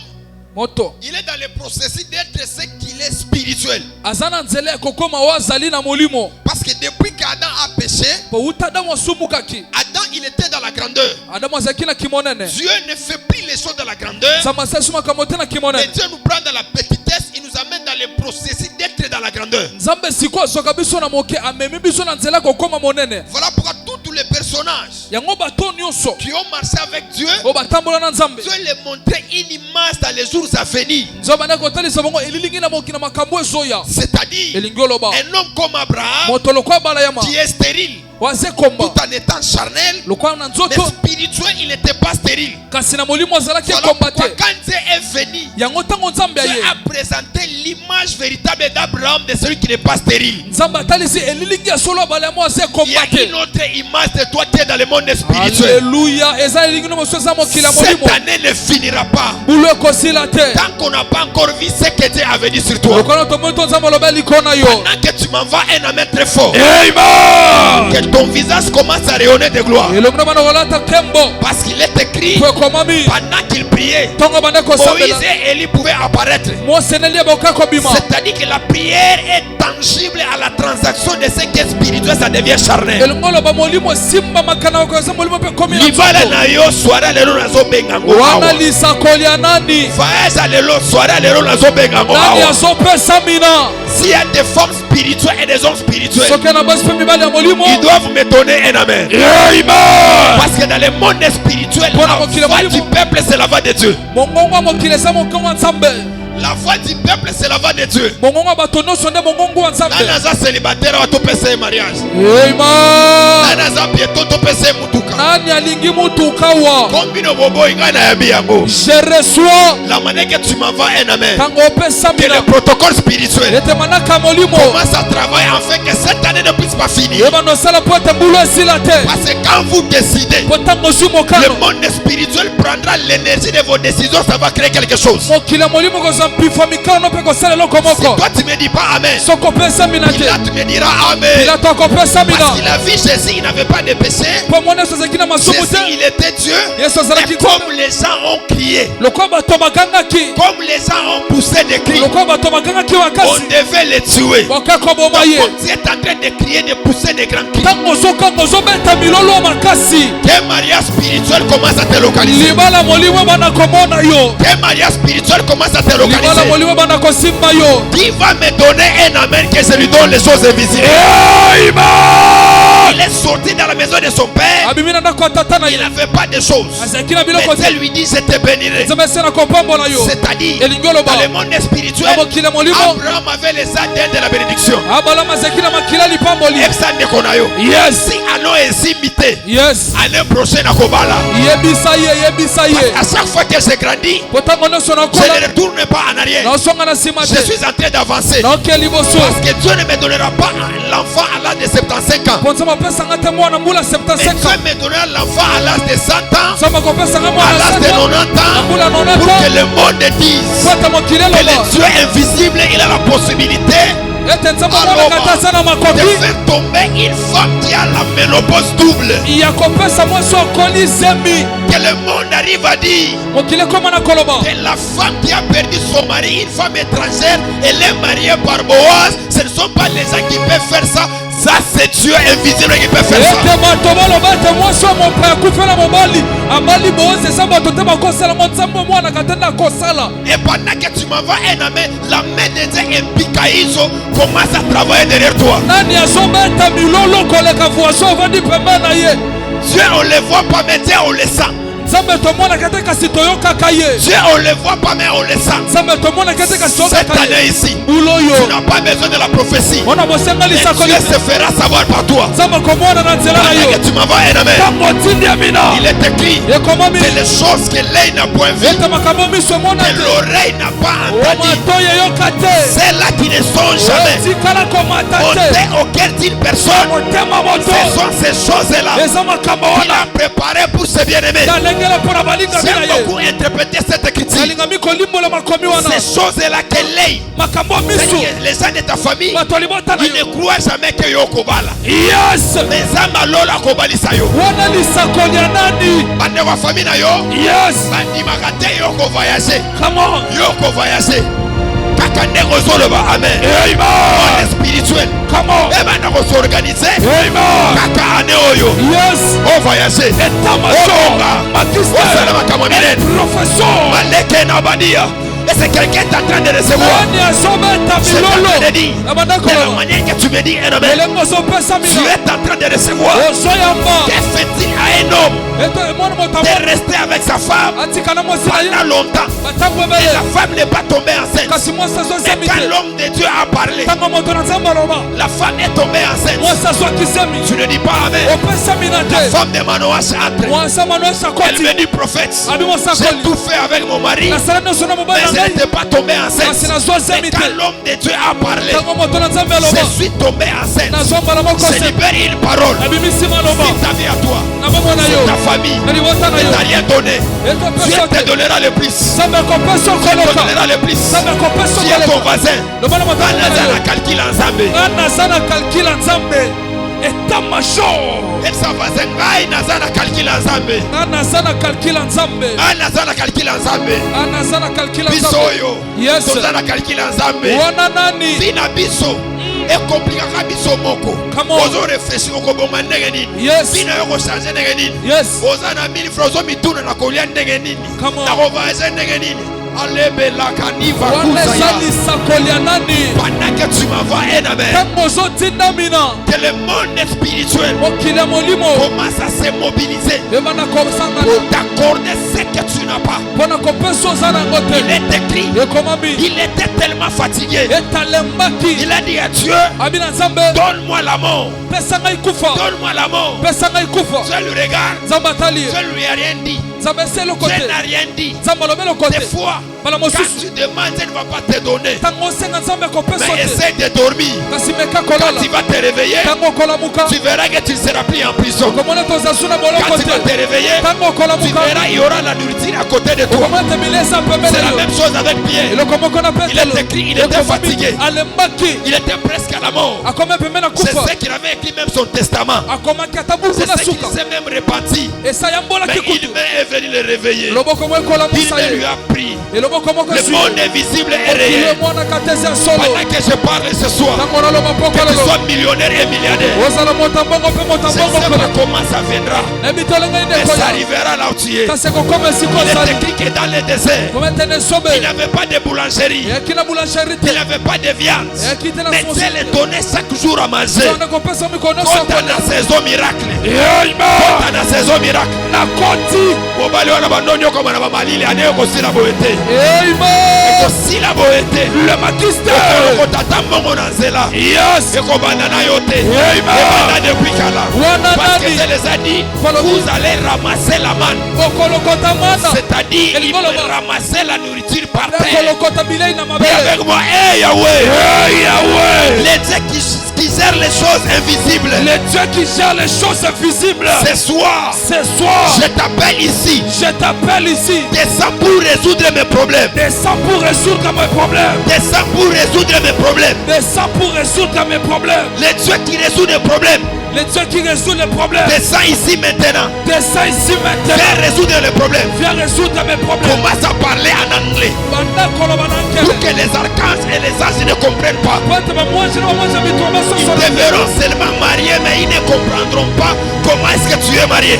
S3: moto
S2: il est dans le processus d'être ce qu'il est spirituel.
S3: aza na nzela ekokoma oyo azali na molimo
S2: Parce que depuis qu'Adam a péché,
S3: po uta adamu asumbukaki
S2: Adam il était dans la grandeur.
S3: adamu azalaki na kimonene
S2: Dieu ne fait plus les choses dans la grandeur.
S3: nzambe asali makambo te na
S2: Mais
S3: kimonene
S2: Dieu nous prend dans la petitesse, il nous amène dans le processus d'être dans la grandeur.
S3: nzambe sikoyo azwaka biso na moke amemi biso na nzela ekokoma monene
S2: Voilà pourquoi tous les personnages
S3: yango bato nyonso
S2: qui ont marché avec Dieu,
S3: oyo batambola na nzambe
S2: Dieu les montrait une image dans les jours à venir.
S3: nzambe andaki kotalisa bango elilingi na moki na makambo ezoya
S2: C'est-à-dire,
S3: elingi oloba
S2: un homme comme Abraham
S3: moto lokwa balayama
S2: qui est stérile
S3: waze komba
S2: tout en étant charnel,
S3: lokwa na
S2: mais
S3: nzoto
S2: spirituel, il n'était pas stérile.
S3: kasi na molimo azalaki
S2: Voilà
S3: ekomba
S2: pourquoi
S3: te
S2: quand Dieu est venu,
S3: yango ntango nzambe
S2: Dieu
S3: aye
S2: a présenté l'image véritable d'Abraham, de celui qui n'est pas stérile.
S3: nzambe atalisi elilingi ya solo ya balayama aza
S2: Il y
S3: ekomba
S2: a
S3: te
S2: une autre image de toi qui est dans le monde spirituel.
S3: Alléluia eza elingi no mosusu eza mokili ya
S2: Cette
S3: molimo
S2: année ne finira pas
S3: bulu ekosila te
S2: tant qu'on n'a pas encore vu ce que Dieu a venu sur toi.
S3: lokola tomoni to nzambe aloba likolo na yo
S2: Pendant que tu m'envoies un amen très fort,
S3: amen
S2: que ton visage commence à rayonner de gloire.
S3: elongi na bana kolata nkembo
S2: Parce qu'il est écrit,
S3: po ekomami
S2: pendant qu'il priait,
S3: ntongo bande
S2: Moïse
S3: kosambela
S2: et Élie pouvaient apparaître.
S3: moseneli eboka kobima
S2: C'est-à-dire que la prière est tangible à la transaction de ce qui est spirituel, ça devient charnel.
S3: elongi oloba molimo esimbamaka na okoza molimo mpe komi na
S2: Libala
S3: nzoto
S2: na yo soirée lelo nazobenga yango
S3: wana
S2: awa.
S3: lisakoli ya nani
S2: Voyage lelo soirée lelo nazobenga yango
S3: nani
S2: awa.
S3: azopesa mina
S2: S'il y a des femmes spirituelles et des hommes spirituels,
S3: soki na basi mpe mibali ya molimo
S2: ils doivent me donner un amen.
S3: amen
S2: Parce que dans le monde spirituel,
S3: Pour
S2: la
S3: la
S2: voix du peuple, c'est la voix de Dieu.
S3: mongongo ya mokili eza mokongo ya nzambe
S2: La voix du peuple, c'est la voix de Dieu.
S3: mongongo ya bato nyonso nde mongongo ya nzambe
S2: Nani aza célibataire wa topesa ye mariage.
S3: amen
S2: Nani aza piéton topesa ye mutuka.
S3: nani alingi mutuka wa
S2: Kombino bobo inga na yabi yango.
S3: je reçois
S2: La manière que tu m'envoies un amen.
S3: ntango opesa
S2: Que
S3: mina
S2: le protocole spirituel
S3: ete manaka molimo
S2: commence à travailler afin que cette année ne puisse pas finir.
S3: yebana osala po ete mbulu esila te
S2: Parce que quand vous décidez,
S3: po ntango ozwi
S2: le
S3: mokano
S2: monde spirituel prendra l'énergie de vos décisions, ça va créer quelque chose.
S3: mokili ya molimo kozwa mpifwa mikano mpe kosala eloko
S2: Si
S3: moko
S2: toi tu me dis pas amen,
S3: soki opesa mina te
S2: Pilate me dira amen.
S3: pilato akopesa mina
S2: Parce qu'il a vu Jésus, il n'avait pas de péché.
S3: mpo mwana yesu azalaki na masumu
S2: Jésus,
S3: te
S2: il était Dieu.
S3: yesu azalaki
S2: Et comme les gens ont crié,
S3: lokola bato bagangaki
S2: comme les gens ont poussé des cris,
S3: lokola bato bagangaki
S2: on
S3: makasi
S2: devait les tuer.
S3: boka koboma ye
S2: Donc, tu es en train de crier, de pousser des grands cris.
S3: ntango ozokanga ozobeta milolo makasi
S2: Tes mariages spirituels commencent à te localiser.
S3: libala molimo ebanda komona yo
S2: Tes mariages spirituels commencent à te
S3: libala
S2: localiser.
S3: molimo ebanda kosimba yo
S2: Qui va me donner un amen que je lui donne les choses invisibles? Il est sorti dans la maison de son père.
S3: abimi na ndako ya tata na
S2: Il
S3: ye
S2: n'avait pas de choses.
S3: azalaki na
S2: Mais
S3: biloko te
S2: Dieu lui dit, je te bénirai.
S3: nzambe esi na kopambola yo
S2: C'est-à-dire,
S3: elingi oloba
S2: dans le monde spirituel,
S3: na mokili ya molimo
S2: Abraham avait les ADN de la bénédiction.
S3: abalama azalaki na makila lipamboli
S2: Exande konayo.
S3: yes
S2: Si ano est imité,
S3: yes
S2: année prochaine à Kobala.
S3: yebisa ye yebisa ye
S2: À chaque fois que j'ai grandi,
S3: po ntango nyonso
S2: je
S3: nakola
S2: ne retourne pas en arrière.
S3: naosonga na nsima
S2: Je
S3: te
S2: suis en train d'avancer.
S3: naoke liboso
S2: Parce que Dieu ne me donnera pas l'enfant à l'âge de 75 ans.
S3: po nzambe apesanga te mwana mbula
S2: Mais
S3: 75
S2: Dieu
S3: ans
S2: me donnera l'enfant à l'âge de 100 ans,
S3: nzambe akopesanga
S2: à
S3: mwana
S2: l'âge de
S3: 100 ans
S2: 90 ans,
S3: mbula 90
S2: pour que
S3: ans
S2: le monde dise
S3: po ete mokili
S2: que
S3: eloba
S2: le Dieu invisible, il a la possibilité de faire tomber une femme qui a la ménopause double. Que le monde arrive à dire que la femme qui a perdu son mari, une femme étrangère, elle est mariée par Boaz. Ce ne sont pas les gens qui peuvent faire ça. Ça c'est Dieu invisible qui peut faire ça. Et pendant que tu m'envoies un ami, la main de Dieu Impikaïso commence à travailler derrière toi. Dieu on ne le voit pas, mais Dieu on le sent. Dieu on ne le voit pas, mais on le sent. Cette année ici, tu n'as pas besoin de la prophétie. Et Dieu se fera savoir par toi. Pendant que tu m'envoies un ami, il est écrit que les choses que l'œil n'a point vues, que l'oreille n'a pas entendues, c'est là qui ne sont jamais montées au cœur d'une personne. Ce sont ces choses-là qu'il a préparées pour ses bien-aimés. J'aime beaucoup interpréter cette écriture. Ces choses-là que l'œil, les gens de ta famille, ils ne croient jamais que Yokobala. Yes. Mais ça malola kobali sayo. Bande wa famille na yo. Yes. Bandi makate yoko voyager. Comment? Yoko voyager. Kakande rozoloba. Amen. Amen. On est spirituel. Comment? Et maintenant on s'organise. Amen. Kaka ane oyo. Yes. On voyager. Et tamashon. Matista. Salama kamaminen. Professeur. Maleke na badia. Et c'est quelqu'un qui est en train de recevoir. Je t'en ai dit. De la manière que tu me dis, tu es en train de recevoir. Que fait-il à un homme de rester avec sa femme pendant longtemps? Et la femme n'est pas tombée enceinte. Et quand l'homme de Dieu a parlé, la femme est tombée enceinte. Tu ne dis pas amen. La femme de Manoach entre. Elle me dit prophète, j'ai tout fait avec mon mari, mais je n'étais pas tombé enceinte. Et quand l'homme de Dieu a parlé, je suis tombé enceinte. Je libère une parole. C'est ta vie à toi, c'est ta famille. Et t'as rien donné. Dieu te donnera le plus. Dieu te donnera le plus. Tu es ton voisin. Anazana calcul ensemble. Et ta macho. Et sa voisin Nazana calcul ensemble. Anazana calcul ensemble. Bisoyo. Yes. Nazana calcul ensemble. Sina biso. Et compliqué biso moko. Ozo réfléchir au koboma ndenge nini. Sina yoko changer ndenge nini. Ozana 1000 francs ozo mituna na kolia ndenge nini. Na kovaza ndenge nini. Pendant que tu m'envoies un amen, que le monde spirituel commence à se mobiliser pour t'accorder ce que tu n'as pas. Il est écrit, il était tellement fatigué, il a dit à Dieu, donne-moi la mort. Donne-moi la mort. Je le regarde, je ne lui ai rien dit. Je n'ai rien dit. Des fois, quand tu demandes, elle ne va pas te donner. Mais essaie de dormir. Quand tu vas te réveiller, tu verras que tu ne seras plus en prison. Quand tu vas te réveiller, tu verras il y aura la nourriture à côté de toi. C'est la même chose avec Pierre. Il est écrit, il était fatigué. Il était presque à la mort. C'est ce qu'il avait écrit même son testament. C'est ce qu'il s'est même repenti. Mais il m'est venu le réveiller. Il me lui a pris. Le monde invisible est réel. Pendant que je parle ce soir, que tu sois millionnaire et milliardaire, je ne sais pas comment ça viendra, mais ça arrivera là où tu es. Il est écrit que dans le désert, il n'y avait pas de boulangerie, il n'y avait pas de viande, mais Dieu les donnait chaque jour à manger. Quand tu as la saison miracle, quand tu as la saison miracle, le magistère parce que je les ai dit, vous allez ramasser la manne, c'est-à-dire il faut ramasser la nourriture par terre. Et avec moi, hey Yahweh, les dieux qui gère les choses invisibles.
S3: Le Dieu qui gère les choses invisibles.
S2: Ce soir, je t'appelle ici.
S3: Je t'appelle ici.
S2: Descends pour résoudre mes problèmes.
S3: Descends pour résoudre mes problèmes.
S2: Descends pour résoudre mes problèmes.
S3: Descends pour résoudre mes problèmes.
S2: Le Dieu qui résout les problèmes.
S3: Le Dieu qui résout les problèmes.
S2: Descends ici maintenant.
S3: Descends ici maintenant.
S2: Viens résoudre les problèmes.
S3: Viens résoudre mes problèmes.
S2: Commence à parler en anglais. Pour que les archanges et les anges ne comprennent pas. Ils devront seulement marier, mais ils ne comprendront pas comment est-ce que tu es marié.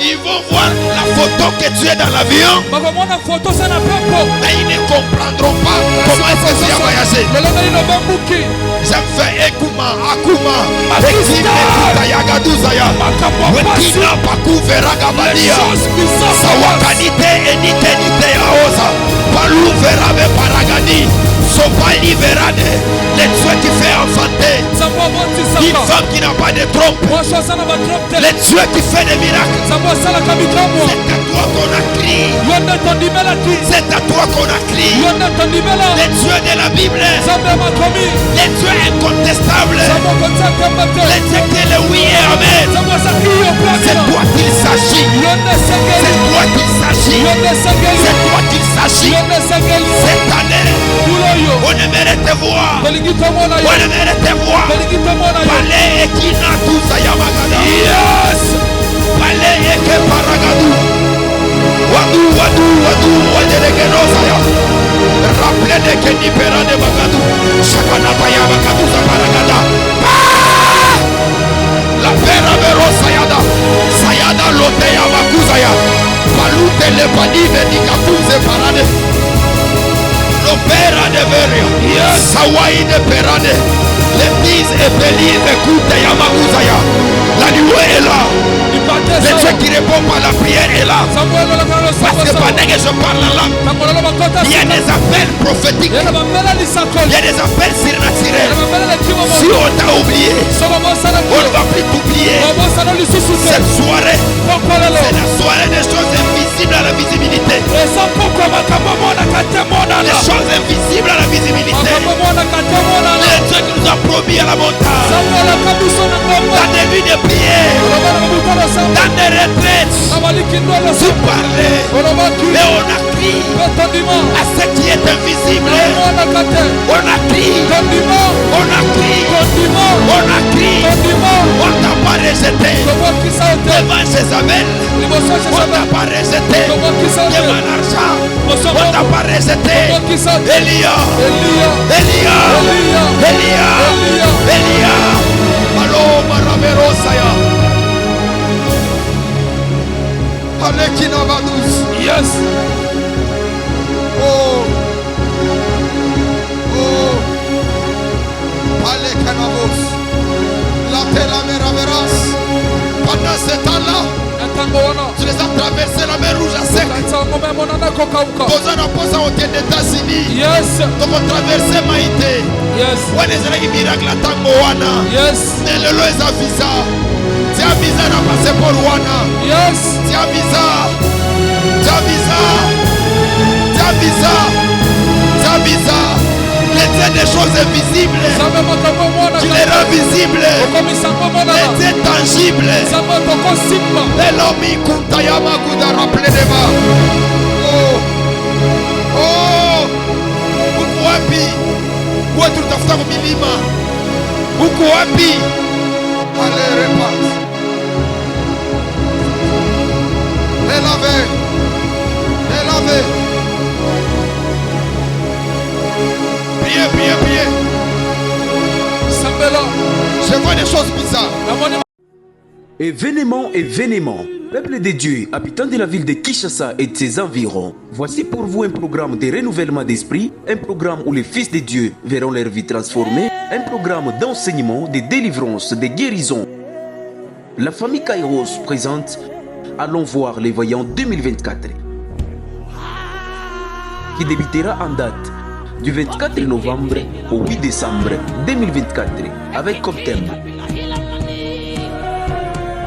S2: Ils vont voir la photo que tu es dans l'avion, mais ils ne comprendront pas comment est-ce que tu as voyagé. J'aime faire Ekuma, Akuma, Ekime, Kutayagaduzaya, Wetina, Paku, Veragabadia, Sawakanite, Enite, Nite, Aosa, Palou, Verave, Paragadi, Sopali, Verade, le Dieu qui fait enfanter, une femme qui n'a pas de trompe, le Dieu qui fait des miracles. C'est à toi qu'on a crié. C'est à toi qu'on a crié. Le Dieu de la Bible, le Dieu incontestable, le Dieu qui est le oui et amen. C'est toi qu'il s'agit. C'est toi qu'il s'agit. C'est toi qu'il s'agit. Cette année, on aimerait te voir. On aimerait te voir. Palais et Kina Tousayamagada. Yes. Palais et Keparagadu. Wadu, wadu, wadu, waderegenosaya. Rappelez de Kenipera de Bagadou. Chakanataya Bagadou Zaparagada. La pera Sayada. Sayada Loteya Bakuzaya. Palute le Padive Nikakuze Parade. L'opéra de Veria. Sawaï de Perade. L'église est bélie. Écoute Yamakuzaya. La nuée est là. Le Dieu qui répond par la prière est là. Parce que pendant que je parle en langue, il y a des appels prophétiques. Il y a des appels surnaturels. Si on t'a oublié, on ne va plus t'oublier. Cette soirée, c'est la soirée des choses invisibles à la visibilité. Les choses invisibles à la visibilité. Le Dieu qui nous a promis à la montagne. Dans des nuits de prière, dans des retraites, tu parlais, mais on a crié à ce qui est invisible. On a crié, on a crié, on a crié. On t'a pas rejeté devant Jézabel. On t'a pas rejeté devant l'argent. On t'a pas rejeté. Elia, Elia, Elia, Elia. Allo, Maraverosaya. Yes. Oh. Oh. Alekanavos. La terre meraveras. Pendant ce temps-là, tu les as traversé la mer rouge à sec. Dans un rapport aux États-Unis. Yes. Donc on traversait Maïté. Yes. On les a mis miracle à Tangoana. Yes. Et le lot est à visa. Tu as visa à passer pour Rwanda. Yes. Tu as visa. Tu as visa. Tu as visa. Tu as visa. Les dieux des choses invisibles. Tu les rends visibles. Les dieux tangibles. Et l'homme Kuntayama Kuda rappelé des mains. Oh. Oh. Ukuapi. Où est-ce que tu as fait milima? Ukuapi. Allez, repasse. Les laver. Les laver. Priez, priez, priez. Je vois des choses bizarres.
S1: Événement, peuple de Dieu, habitants de la ville de Kinshasa et de ses environs, voici pour vous un programme de renouvellement d'esprit, un programme où les fils de Dieu verront leur vie transformée, un programme d'enseignement, de délivrance, de guérison. La famille Kairos présente Allons voir les voyants 2024, qui débutera en date du 24 novembre au 8 décembre 2024 avec comme thème: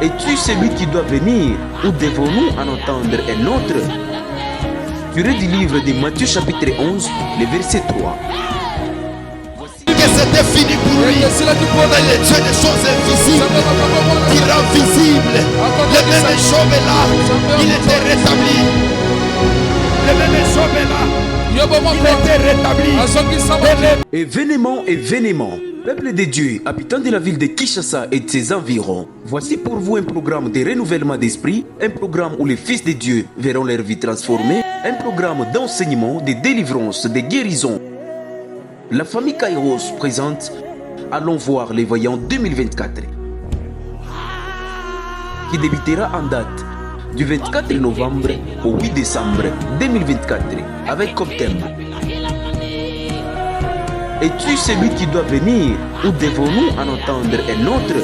S1: es-tu celui qui doit venir ou devons-nous en entendre un autre? Tiré du livre de Matthieu chapitre 11, le verset 3.
S2: que c'était fini pour lui. Mais le Dieu des choses invisibles, qui rend visible le même chauve là, il était rétabli. Le même chauve là, il était rétabli.
S1: Et vénément, peuple de Dieu, habitant de la ville de Kinshasa et de ses environs, voici pour vous un programme de renouvellement d'esprit, un programme où les fils de Dieu verront leur vie transformée, un programme d'enseignement, de délivrance, de guérison. La famille Kairos présente Allons voir les voyants 2024, qui débutera en date du 24 novembre au 8 décembre 2024 avec comme thème: es-tu celui qui doit venir ou devons-nous en entendre un autre?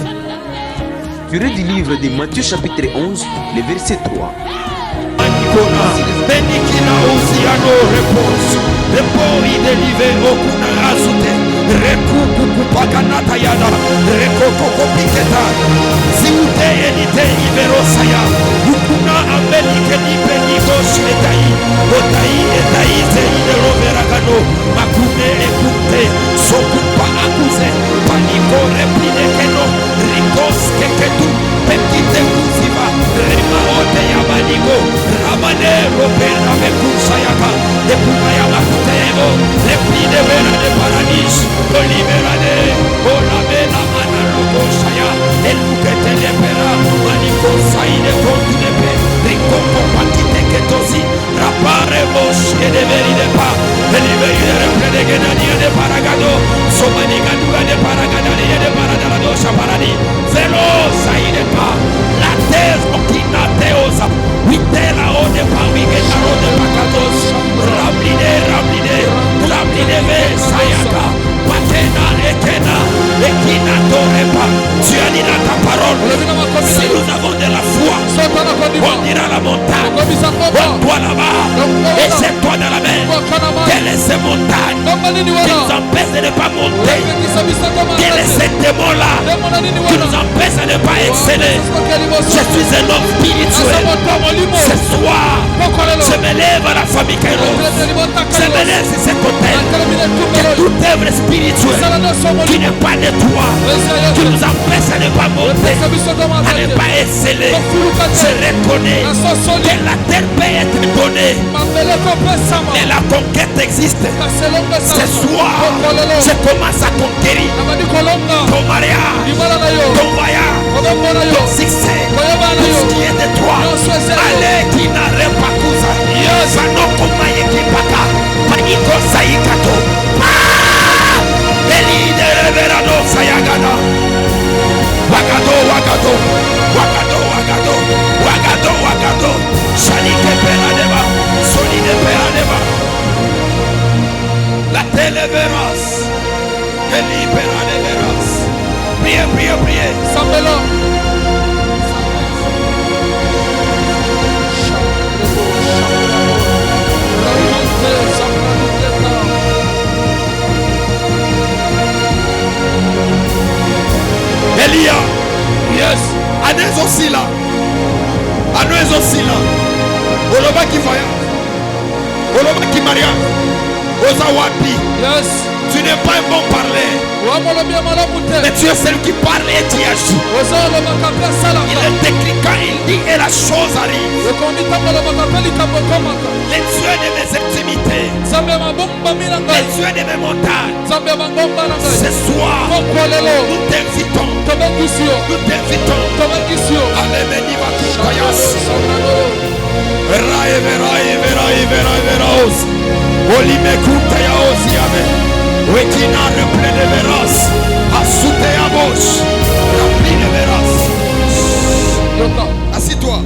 S1: Tiré du livre de Matthieu chapitre 11, le verset 3.
S2: Tu as dit dans ta parole, si nous avons de la foi, on ira à la montagne, on doit là-bas, et jette-toi dans la mer. Quelle est cette montagne qui nous empêche de ne pas monter? Quel est ce démon-là qui nous empêche de ne pas exceller? Je suis un homme spirituel. Ce soir, je me lève à la famille Kairos. Je me lève sur cet hôtel. Que toute œuvre spirituelle qui n'est pas de toi, qui nous empêche à ne pas monter, à ne pas exceller, je reconnais que la terre peut être donnée et la conquête existe. Ce soir, je commence à conquérir ton mariage, ton voyage, ton succès, tout ce qui est de toi. Allez, qui n'arrête pas cousa. Sanoko maïki paka, paniko saïkato. Eli de reverado sayagada. Wagado, wagado, wagado, wagado, wagado, wagado. Shalike peradeva, solide peradeva. La télévéras, Eli peradeveras. Priez, priez, priez. Sambelo. Elia, yes, Anes aussi là, Anes aussi là, Oloba qui voyage, Oloba qui mariage, Ozawapi, yes, tu n'es pas un bon parler, mais tu es celui qui parle et qui agit. Il est décrit quand il dit et la chose arrive. Les dieux de mes intimités, les dieux de mes montagnes, ce soir, nous t'invitons, nous t'invitons. Allez, Meniva Kayas. Olime Kutayaos Yame. Wekina rempli de veras, assoute à bouche, rempli de veras. Assis-toi.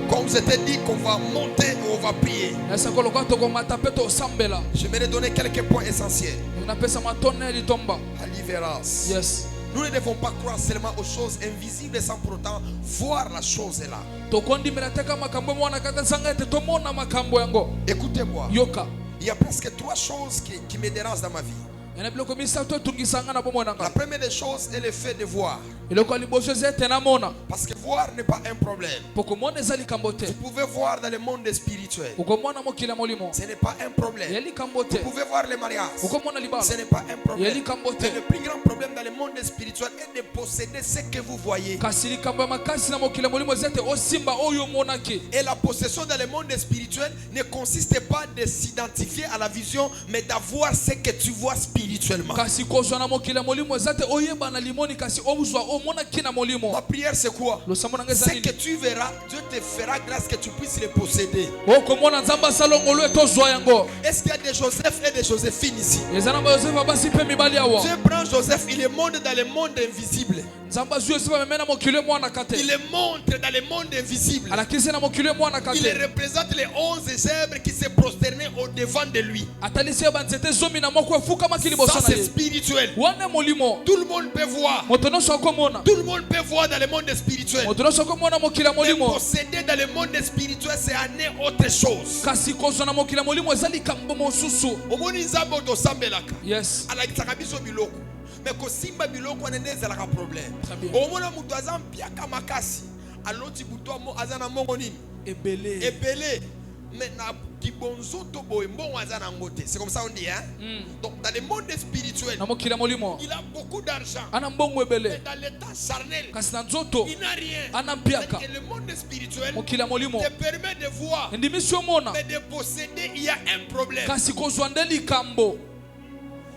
S2: Comme je t'ai dit qu'on va monter et on va prier, je vais te donner quelques points essentiels. Aliveras. Yes. Nous ne devons pas croire seulement aux choses invisibles sans pour autant voir la chose là. Écoutez-moi. Il y a presque 3 choses qui me dérangent dans ma vie.
S3: ena biloko misato etungisa nga na bomoi na
S2: La
S3: ngai.
S2: première des choses est le fait de voir.
S3: Eloko ya liboso eza ete namona.
S2: Parce que voir n'est pas un problème.
S3: Po komona eza likambo te.
S2: Vous pouvez voir dans le monde spirituel.
S3: Okomona mokili ya molimo.
S2: Ce n'est pas un
S3: Ya
S2: problème.
S3: likambo te.
S2: Vous pouvez voir les mariages.
S3: Okomona libala.
S2: Ce n'est pas un problème.
S3: Ya likambo te.
S2: Mais le plus grand problème dans le monde spirituel est de posséder ce que vous voyez.
S3: Kasi likambo ya makasi na mokili ya molimo eza ete osimba oyo omonaki.
S2: Et la possession dans le monde spirituel ne consiste pas de s'identifier à la vision, mais d'avoir ce que tu vois spirituellement.
S3: Kasi kozwa na mokili ya molimo eza ete oyeba na limoni kasi ozwa omonaki na molimo.
S2: Ma prière c'est quoi?
S3: Losambo na ngai eza
S2: Ce
S3: nini?
S2: que tu verras, Dieu te fera grâce que tu puisses les posséder.
S3: Okomona nzambe asala ngolu ete ozwa yango.
S2: Est-ce qu'il y a des Joseph et des Joséphine ici?
S3: Eza na bayosefa basi mpe mibali awa.
S2: Dieu prend Joseph, il le montre dans le monde invisible.
S3: Nzambe azwi yosefa ameme na mokili emwanaka te.
S2: Il le montre dans le monde invisible.
S3: Alakisi na mokili emwanaka
S2: Il
S3: te.
S2: représente les 11 zèbres qui se prosternaient au devant de lui.
S3: Atalisi banzete zomi na moko efukamaki liboso
S2: Ça
S3: na
S2: c'est
S3: ye.
S2: spirituel.
S3: Wana molimo.
S2: Tout le monde peut voir.
S3: Moto nyonso akomona.
S2: Tout le monde peut voir dans le monde spirituel.
S3: Moto nyonso akomona mokili ya
S2: Mais
S3: molimo.
S2: posséder dans le monde spirituel, c'est en autre chose.
S3: Kasi kozwa na mokili ya molimo eza likambo mosusu.
S2: Omoni nzambe otosambelaka.
S3: Yes.
S2: Alakisaka biso biloko. Mais kosimba biloko wana ezalaka problème.
S3: Très bien.
S2: Omona mutu aza mpiaka makasi. Aloti butu aza na mbongo nini?
S3: Ebele.
S2: Ebele. Mais na kibonzo to boye mbongo aza na ngote. C'est comme ça on dit hein? Donc dans le monde spirituel,
S3: Na mokili ya molimo.
S2: il a beaucoup d'argent.
S3: Ana mbongo
S2: Mais
S3: ebele.
S2: dans l'état charnel,
S3: Kasi na nzoto
S2: il n'a rien.
S3: ana mpiaka.
S2: C'est que le monde spirituel
S3: Mokili ya molimo.
S2: te permet de voir.
S3: Ndimisi omona.
S2: Mais de posséder, il y a un problème.
S3: Kasi kozwa nde likambo.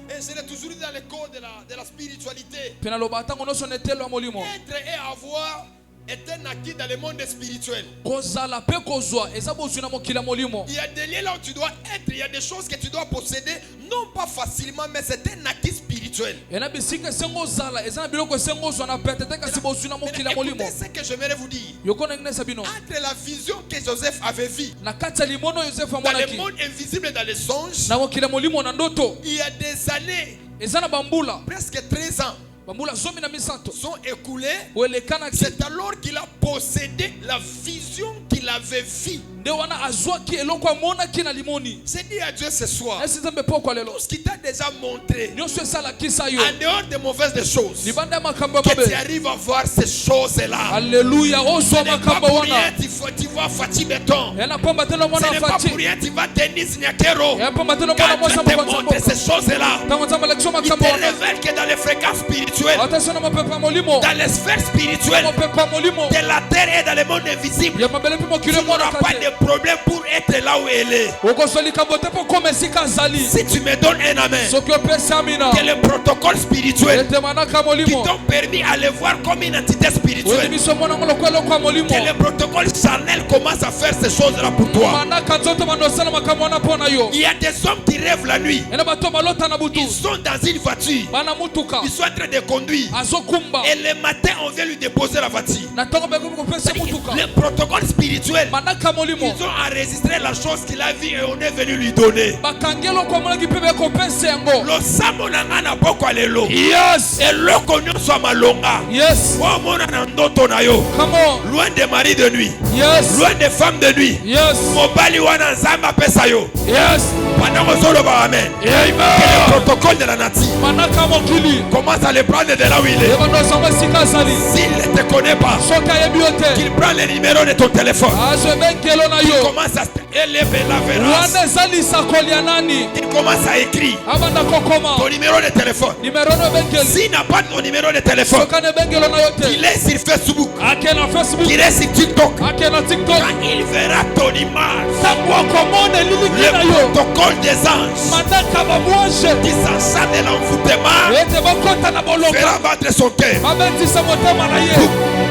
S2: Et c'est toujours dans le corps de la spiritualité.
S3: Pena loba tango nyonso na etelo ya molimo.
S2: Être et avoir est un acquis dans le monde spirituel.
S3: Kozala pe kozwa eza bozwi na mokili ya molimo.
S2: Il y a des lieux là où tu dois être. Il y a des choses que tu dois posséder. Non pas facilement, mais c'est un acquis spirituel.
S3: Ena bisika esengo ozala eza na biloko esengo ozwa na pete te kasi bozwi na mokili ya molimo.
S2: Écoutez ce que j'aimerais vous dire.
S3: Yoko na ngine sabino.
S2: Entre la vision que Joseph avait vue
S3: Na kati ya limono Yosefu
S2: dans le
S3: amonaki.
S2: monde invisible et dans les songes,
S3: Na mokili ya molimo na ndoto.
S2: il y a des années,
S3: Eza na bambula.
S2: presque 13 ans,
S3: Bambula zomi na misato.
S2: sont écoulés.
S3: Oelekanaki.
S2: C'est alors qu'il a possédé la vision qu'il avait vue.
S3: Nde wana azwaki eloko amonaki na limoni.
S2: C'est dit à Dieu ce soir,
S3: Esi nzambe poko lelo.
S2: tout ce qu'il t'a déjà montré,
S3: Nyonso esalakisa yo.
S2: en dehors des mauvaises des choses,
S3: Libanda ya makambo ya
S2: que tu
S3: mabe.
S2: arrives à voir ces choses-là.
S3: Alléluia.
S2: Ce
S3: Ozwa
S2: n'est pas
S3: makambo
S2: pour rien,
S3: wana.
S2: tu vois Fatih Béton.
S3: Yana pamba tena
S2: Ce
S3: mwana
S2: n'est pas
S3: afati.
S2: pour rien, tu vois Denis Nyakero.
S3: Yana pamba tena mwana
S2: Quand
S3: mosa
S2: Dieu te
S3: mwana
S2: montre ces
S3: mboka.
S2: choses-là,
S3: Tango nzambe alakisha
S2: il
S3: makambo
S2: te
S3: wana.
S2: révèle que dans les fréquences spirituelles,
S3: Attention na mapepo ya molimo.
S2: dans les sphères spirituelles
S3: Mapepo ya molimo.
S2: de la terre et dans le monde invisible,
S3: Ya mabele pe
S2: tu
S3: mokili
S2: n'auras
S3: mwana
S2: pas
S3: kate.
S2: de problème pour être là où elle est.
S3: Okozwa likambo te po koma esika azali.
S2: Si tu me donnes un amen,
S3: Soki opesi amina.
S2: que le protocole spirituel
S3: Ete manaka
S2: qui
S3: molimo.
S2: t'ont permis à le voir comme une entité spirituelle,
S3: Oyebisi omona ngo lokola eloko ya molimo.
S2: que le protocole charnel commence à faire ces choses-là pour toi.
S3: Manaka nzoto bando osala makambo wana mpo na yo.
S2: Il y a des hommes qui rêvent la nuit.
S3: Ena bato balota na butu.
S2: Ils sont dans une voiture.
S3: Bana mutuka.
S2: Ils sont en train de conduire.
S3: Azokumba.
S2: Et le matin, on vient lui déposer la voiture.
S3: Na tongo beko kopesa mutuka.
S2: Le protocole spirituel,
S3: Manaka molimo.
S2: ils ont enregistré la chose qu'il a vue et on est venu lui donner.
S3: Bakangi eloko amonaki mpe bekopesa yango.
S2: Losambo na nga na boko lelo.
S3: Yes.
S2: Eloko nyonso ya malonga.
S3: Yes.
S2: Omona na ndoto na yo.
S3: Come on.
S2: Loin des maris de nuit.
S3: Yes.
S2: Loin des femmes de nuit.
S3: Yes.
S2: Mobali wana nzambe apesa yo.
S3: Yes.
S2: Pendant kozoloba amen. Que
S3: Amen.
S2: le protocole de la nature
S3: Manaka mokili.
S2: commence à le prendre de là où il est.
S3: Ebando sango esika azali.
S2: S'il ne te connaît pas,
S3: Soki ayebi yo te.
S2: qu'il prend le numéro de ton téléphone.
S3: Azwebengelo na yo.
S2: Commence à élever la verrance.
S3: Wana eza lisakoli ya nani.
S2: Il commence à écrire
S3: Abanda kokoma.
S2: ton numéro de téléphone.
S3: Nimero no ebengeli.
S2: S'il n'a pas ton numéro de téléphone,
S3: Soki ana ebengelo na yo te.
S2: il est sur Facebook,
S3: Ake na Facebook.
S2: il est sur TikTok.
S3: Ake na TikTok.
S2: Quand il verra ton image,
S3: Tango akomona elili na
S2: le
S3: yo.
S2: protocole des anges
S3: Manaka bamwanje.
S2: qui s'enchaîne de l'envoûtement
S3: Ete bakota na bolonga.
S2: fera battre son cœur.
S3: Babetisa motema na ye.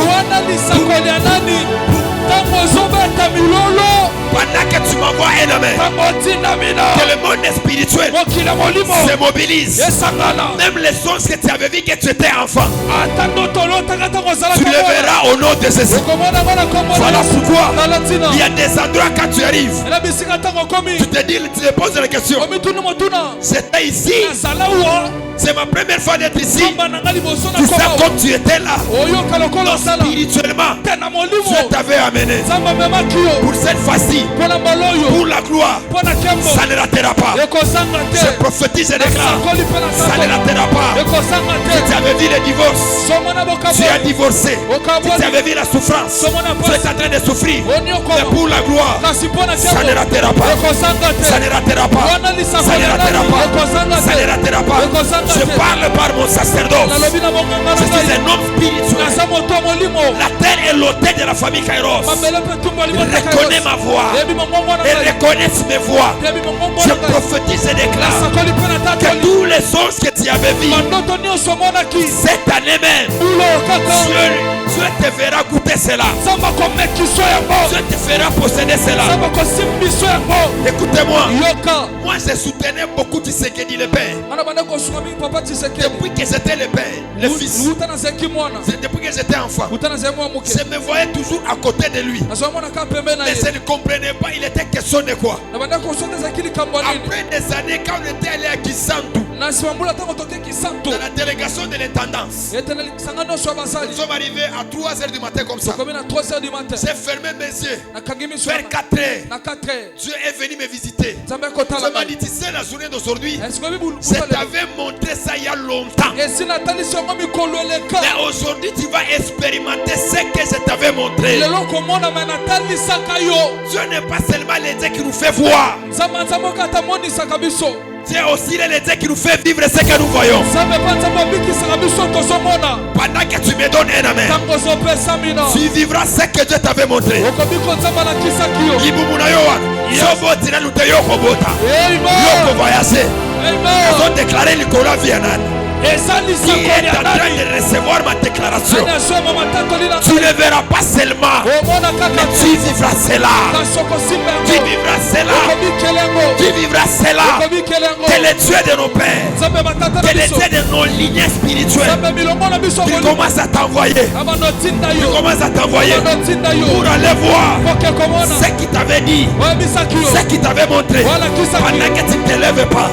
S3: Wana lisakoli ya nani. Tango ozobeta milolo.
S2: Pendant que tu m'envoies un amen,
S3: Tango otinda mina.
S2: que le monde spirituel
S3: Mokili ya molimo.
S2: se mobilise.
S3: Esangana.
S2: Même les sons que tu avais vu que tu étais enfant,
S3: Ata ndoto olotaka tango ozalaka
S2: tu le
S3: mwana.
S2: verras au nom de Jésus.
S3: Okomona mwana komona.
S2: Voilà pourquoi
S3: Tala tina.
S2: il y a des endroits quand tu arrives,
S3: Ela bisika tango komi.
S2: tu te dis, tu te poses la question.
S3: Omituni motuna.
S2: J'étais ici,
S3: Nazala uwa.
S2: c'est ma première fois d'être ici.
S3: Kamba na ngali boso na
S2: Tu sais
S3: koma.
S2: comme tu étais là,
S3: Oyoka lokola osala.
S2: spirituellement,
S3: Tena molimo.
S2: Dieu t'avait amené. Pour cette fois-ci, pour la gloire, ça ne ratera pas. Je prophétise et déclare, ça ne ratera pas. Si tu avais vu le divorce, tu as divorcé. Si tu avais vu la souffrance, tu es en train de souffrir. Mais pour la gloire, ça ne ratera pas. Ça ne ratera pas. Ça ne ratera pas. Ça ne ratera pas. Je parle par mon sacerdoce. Je suis un homme spirituel. La terre est l'autel de la famille Kairos. Reconnais ma voix. Et reconnaissent mes voix. Je prophétise et déclare que tous les songes que tu avais vus cette année même, Dieu te fera goûter cela. Dieu te fera posséder cela. Écoutez-moi. Moi je soutenais beaucoup Tshisekedi le père. Depuis que j'étais le père, le fils, depuis que j'étais enfant, je me voyais toujours à côté de lui. Mais je ne comprenais pas, il était question de quoi. Après des années, quand on était allé à Kisantu, dans la délégation de l'intendance, nous sommes arrivés à 3h du matin comme ça. J'ai fermé mes yeux. Vers 4h, Dieu est venu me visiter. Je m'a dit, tu sais, la journée d'aujourd'hui, je t'avais montré ça il y a longtemps. Mais aujourd'hui, tu vas expérimenter ce que je t'avais montré. Dieu n'est pas seulement le Dieu qui nous fait voir. Dieu aussi le Dieu qui nous fait vivre ce que nous voyons. Pendant que tu me donnes un amen, tu vivras ce que Dieu t'avait montré. Ils ont déclaré le Coran Vianan. Qui est en train de recevoir ma déclaration. Tu ne verras pas seulement, mais tu vivras cela. Tu vivras cela. Tu vivras cela. Tu es le Dieu de nos pères. Tu es le Dieu de nos lignes spirituelles. Tu commences à t'envoyer. Tu commences à t'envoyer pour aller voir ce qu'il t'avait dit, ce qu'il t'avait montré. Pendant que tu ne te lèves pas,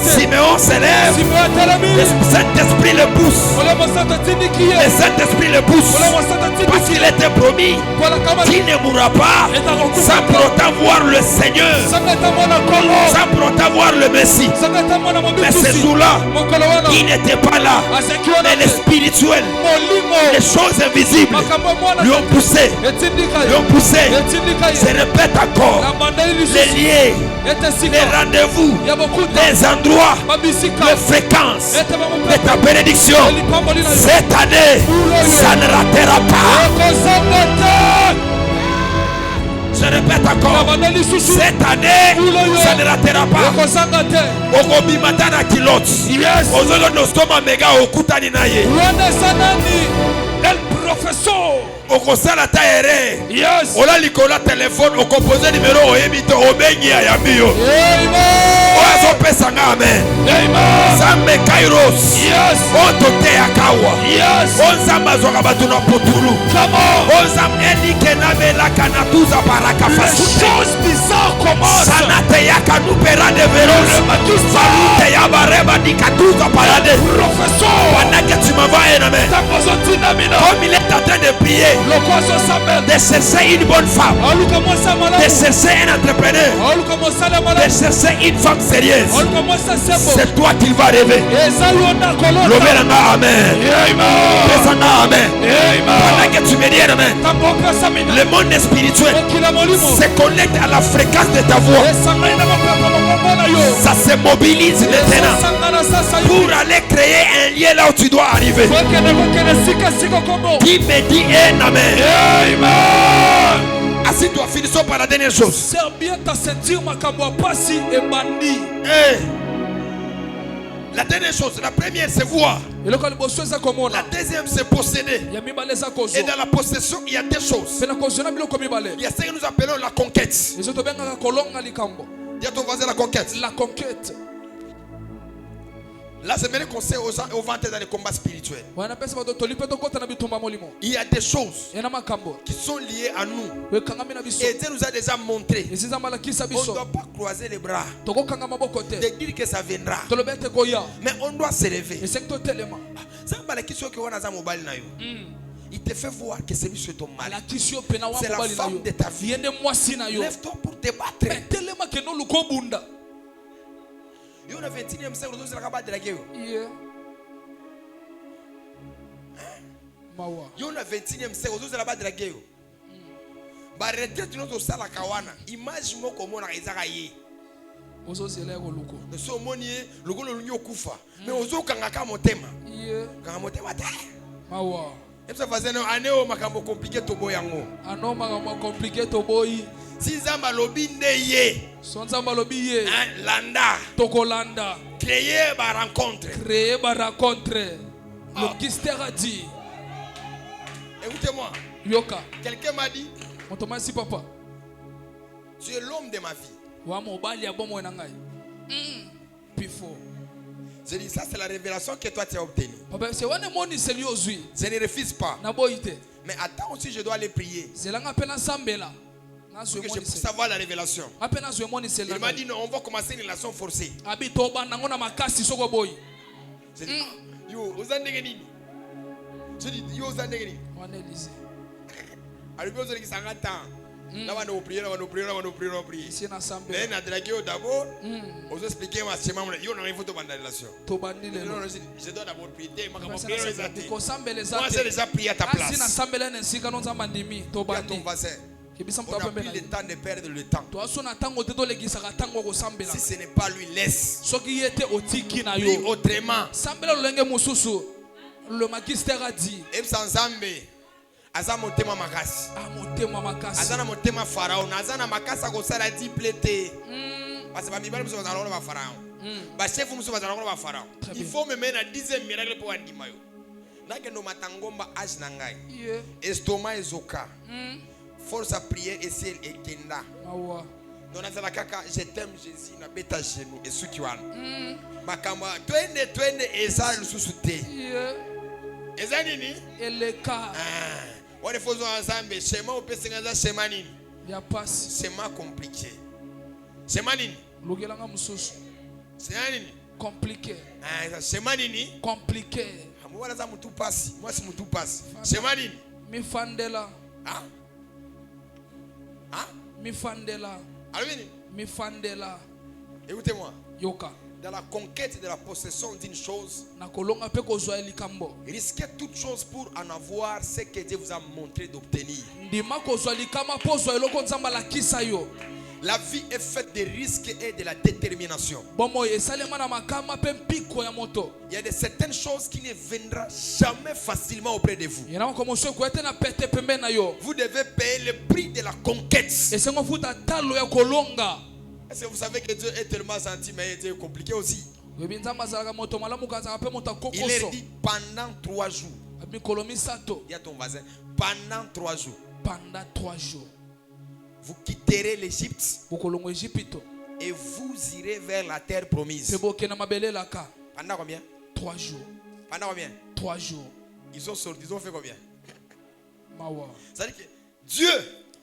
S2: Siméon se lève. Le Saint-Esprit le pousse. Le Saint-Esprit le pousse. Parce qu'il était promis qu'il ne mourra pas sans pour autant voir le Seigneur, sans pour autant voir le Messie. Mais ce jour-là, il n'était pas là. Mais les spirituels, les choses invisibles lui ont poussé. Lui ont poussé. Je répète encore, les liens, les rendez-vous, les endroits, les fréquences de ta bénédiction cette année, ça ne ratera pas. Je répète encore, cette année, ça ne ratera pas. Okobi matana kilot. Ozolo nostoma mega okutani naye. El professeur. Okosala ta ere. Yes. Ola likola téléphone, okomposer numéro oyebito obengi ayambiyo. Amen. Oazo pesa ngame. Amen. Zambe Kairos. Yes. Otote akawa. Yes. Onzamba zoka batuna potulu. Come on. Onzam endike na belaka na tuza baraka fasu. Chose bizarre commence. Sanate yaka nupera de veros. Salute ya bareba dikatuza parade. Professeur. Pendant que tu m'envoies un amen. Comme il est en train de prier, de chercher une bonne femme, de chercher un entrepreneur, de chercher une femme sérieuse, c'est toi qu'il va rêver. Amen. Amen. Pendant que tu me dis amen, le monde spirituel se connecte à la fréquence de ta voix. Ça se mobilise maintenant pour aller créer un lien là où tu dois arriver. Qui me dit un amen. Amen. Assis-toi, finissons par la dernière chose.
S3: Serre bien ta ceinture, makambo pasi et bandi.
S2: La dernière chose, la première c'est voir. La deuxième c'est posséder. Et dans la possession, il y a deux choses. Il y a ce que nous appelons la conquête. Dis à ton voisin la conquête.
S3: La conquête.
S2: Là, c'est bien qu'on sait aux ventes dans les combats spirituels. Il y a des choses qui sont liées à nous. Et Dieu nous a déjà montré. On ne doit pas croiser les bras, de dire que ça viendra. Mais on doit se lever. Il te fait voir que c'est lui c'est ton mari.
S3: alakisi yo pena wa
S2: C'est la
S3: mobali na
S2: femme
S3: yo
S2: de ta vie.
S3: ye nde mwasi na yo
S2: Lève-toi pour te battre.
S3: telema kende oluka obunda
S2: Yo na 21e siècle ozozela ka battre la guerre.
S3: ye mawa
S2: Yo na 21e siècle ozozela battre la guerre. Ba retraite no to sala kawana. Image moko mona ezaka ye.
S3: ozozela ya koluka
S2: Ne so moni lokolo lunyo kufa. Mais ozokanga ka motema.
S3: ye
S2: Kanga motema ta.
S3: mawa
S2: Epsa fazeno aneo makambo compliqué to boyango.
S3: ano makambo compliqué toboyi
S2: Si zamba lobi nde ye.
S3: so nzambe alobi ye
S2: Landa.
S3: tokolanda
S2: Créer ba rencontre.
S3: créer barencontre le gister a dit
S2: Écoutez-moi.
S3: yoka
S2: Quelqu'un m'a dit,
S3: moto masi papa
S2: tu es l'homme de ma vie.
S3: wa mobali ya bomoi na ngai pifo
S2: Je dis, ça c'est la révélation que toi tu as obtenue.
S3: papa se wane moniseli ozwi
S2: Je ne refuse pas.
S3: naboyi te
S2: Mais attends aussi, je dois aller prier.
S3: zelanga mpe nasambela nazwi
S2: Pour que je puisse
S3: emoniseli
S2: savoir la révélation.
S3: ape nazwi emoniseli
S2: Il m'a dit, non, on va commencer une relation forcée.
S3: abi tobanda ngo na makasi soko boyi
S2: Je dis, yo, ozandenge nini? Je dis, yo, ozandenge nini?
S3: wana elise
S2: Alors, vous avez 50 ans. Là, on va prier, on va prier, on va prier, on va prier.
S3: isi
S2: Mais
S3: nasambela
S2: on a dragué d'abord. On va expliquer ma schéma. Yo, on a une photo de la relation.
S3: tobandi
S2: Non,
S3: lelo
S2: non, je dois d'abord prier. Moi,
S3: kosambela eza
S2: j'ai
S3: te
S2: déjà prié à ta
S3: asi
S2: place.
S3: nasambela na esika no nzambe andimi
S2: Dis à
S3: tobandi
S2: ton voisin.
S3: kebisa
S2: On
S3: moto
S2: n'a
S3: apembe
S2: plus
S3: na
S2: le
S3: ye
S2: temps de perdre le temps.
S3: toaso na ntango te tolekisaka ntango ya kosambela
S2: Si ce n'est pas lui, laisse.
S3: soki ye te otiki na
S2: Prie
S3: yo
S2: autrement.
S3: sambela lolenge mosusu le magister a dit
S2: Et puis, ensemble, aza motema makasi.
S3: amotema makasi
S2: Aza na motema pharaon. Aza na makasa ko sala diplete. Parce que ba mibali muso bazala ba pharaon. Ba chef muso bazala ba pharaon. Il faut me mettre à 10e miracle pour andima yo. Na ke no matangomba age na ngai.
S3: ye
S2: Estomac ezoka. Force à prière et ciel ekenda.
S3: mawa
S2: Non azala kaka je t'aime Jésus na beta genou et suki wana. Makamba twende eza lususu te.
S3: ye
S2: Eza nini?
S3: eleka
S2: Wale fozo ensemble schéma opesinga za schéma nini?
S3: ya pasi
S2: Schéma compliqué. Schéma nini?
S3: lukelanga mosusu
S2: Schéma nini?
S3: compliqué
S2: Schéma nini?
S3: compliqué
S2: Mwana za mtu pasi, moi si mtu pasi. Schéma nini?
S3: mifandela
S2: Ah? Ah?
S3: mifandela
S2: Alors nini?
S3: mifandela
S2: Écoutez-moi.
S3: yoka
S2: Dans la conquête de la possession d'une chose,
S3: na kolonga mpe kozwa likambo
S2: risquez toute chose pour en avoir ce que Dieu vous a montré d'obtenir.
S3: ndima kozwa likama mpo ozwa eloko nzambe alakisa yo
S2: La vie est faite de risques et de la détermination.
S3: bomoi esalema na makama mpe mpiko ya moto
S2: Il y a de certaines choses qui ne viendront jamais facilement auprès de vous.
S3: yana makomoso ekoya te na pete pembe na yo
S2: Vous devez payer le prix de la conquête.
S3: esengo futa talo ya kolonga
S2: Est-ce que vous savez que Dieu est tellement gentil, mais Dieu est compliqué aussi?
S3: oyebi nzambe azalaka moto malamu kazalaka mpe moto
S2: Il est
S3: akokoso
S2: dit pendant 3 jours.
S3: mikolo misato
S2: Il y a ton voisin. Pendant 3 jours.
S3: pendant 3 jours
S2: Vous quitterez l'Égypte
S3: bokolongo ejipito
S2: et vous irez vers la terre promise.
S3: mpe bokende mabele elaka
S2: Pendant combien?
S3: 3 jours
S2: Pendant combien?
S3: 3 jours
S2: Ils ont sorti, ils ont fait combien?
S3: mawa
S2: C'est-à-dire que Dieu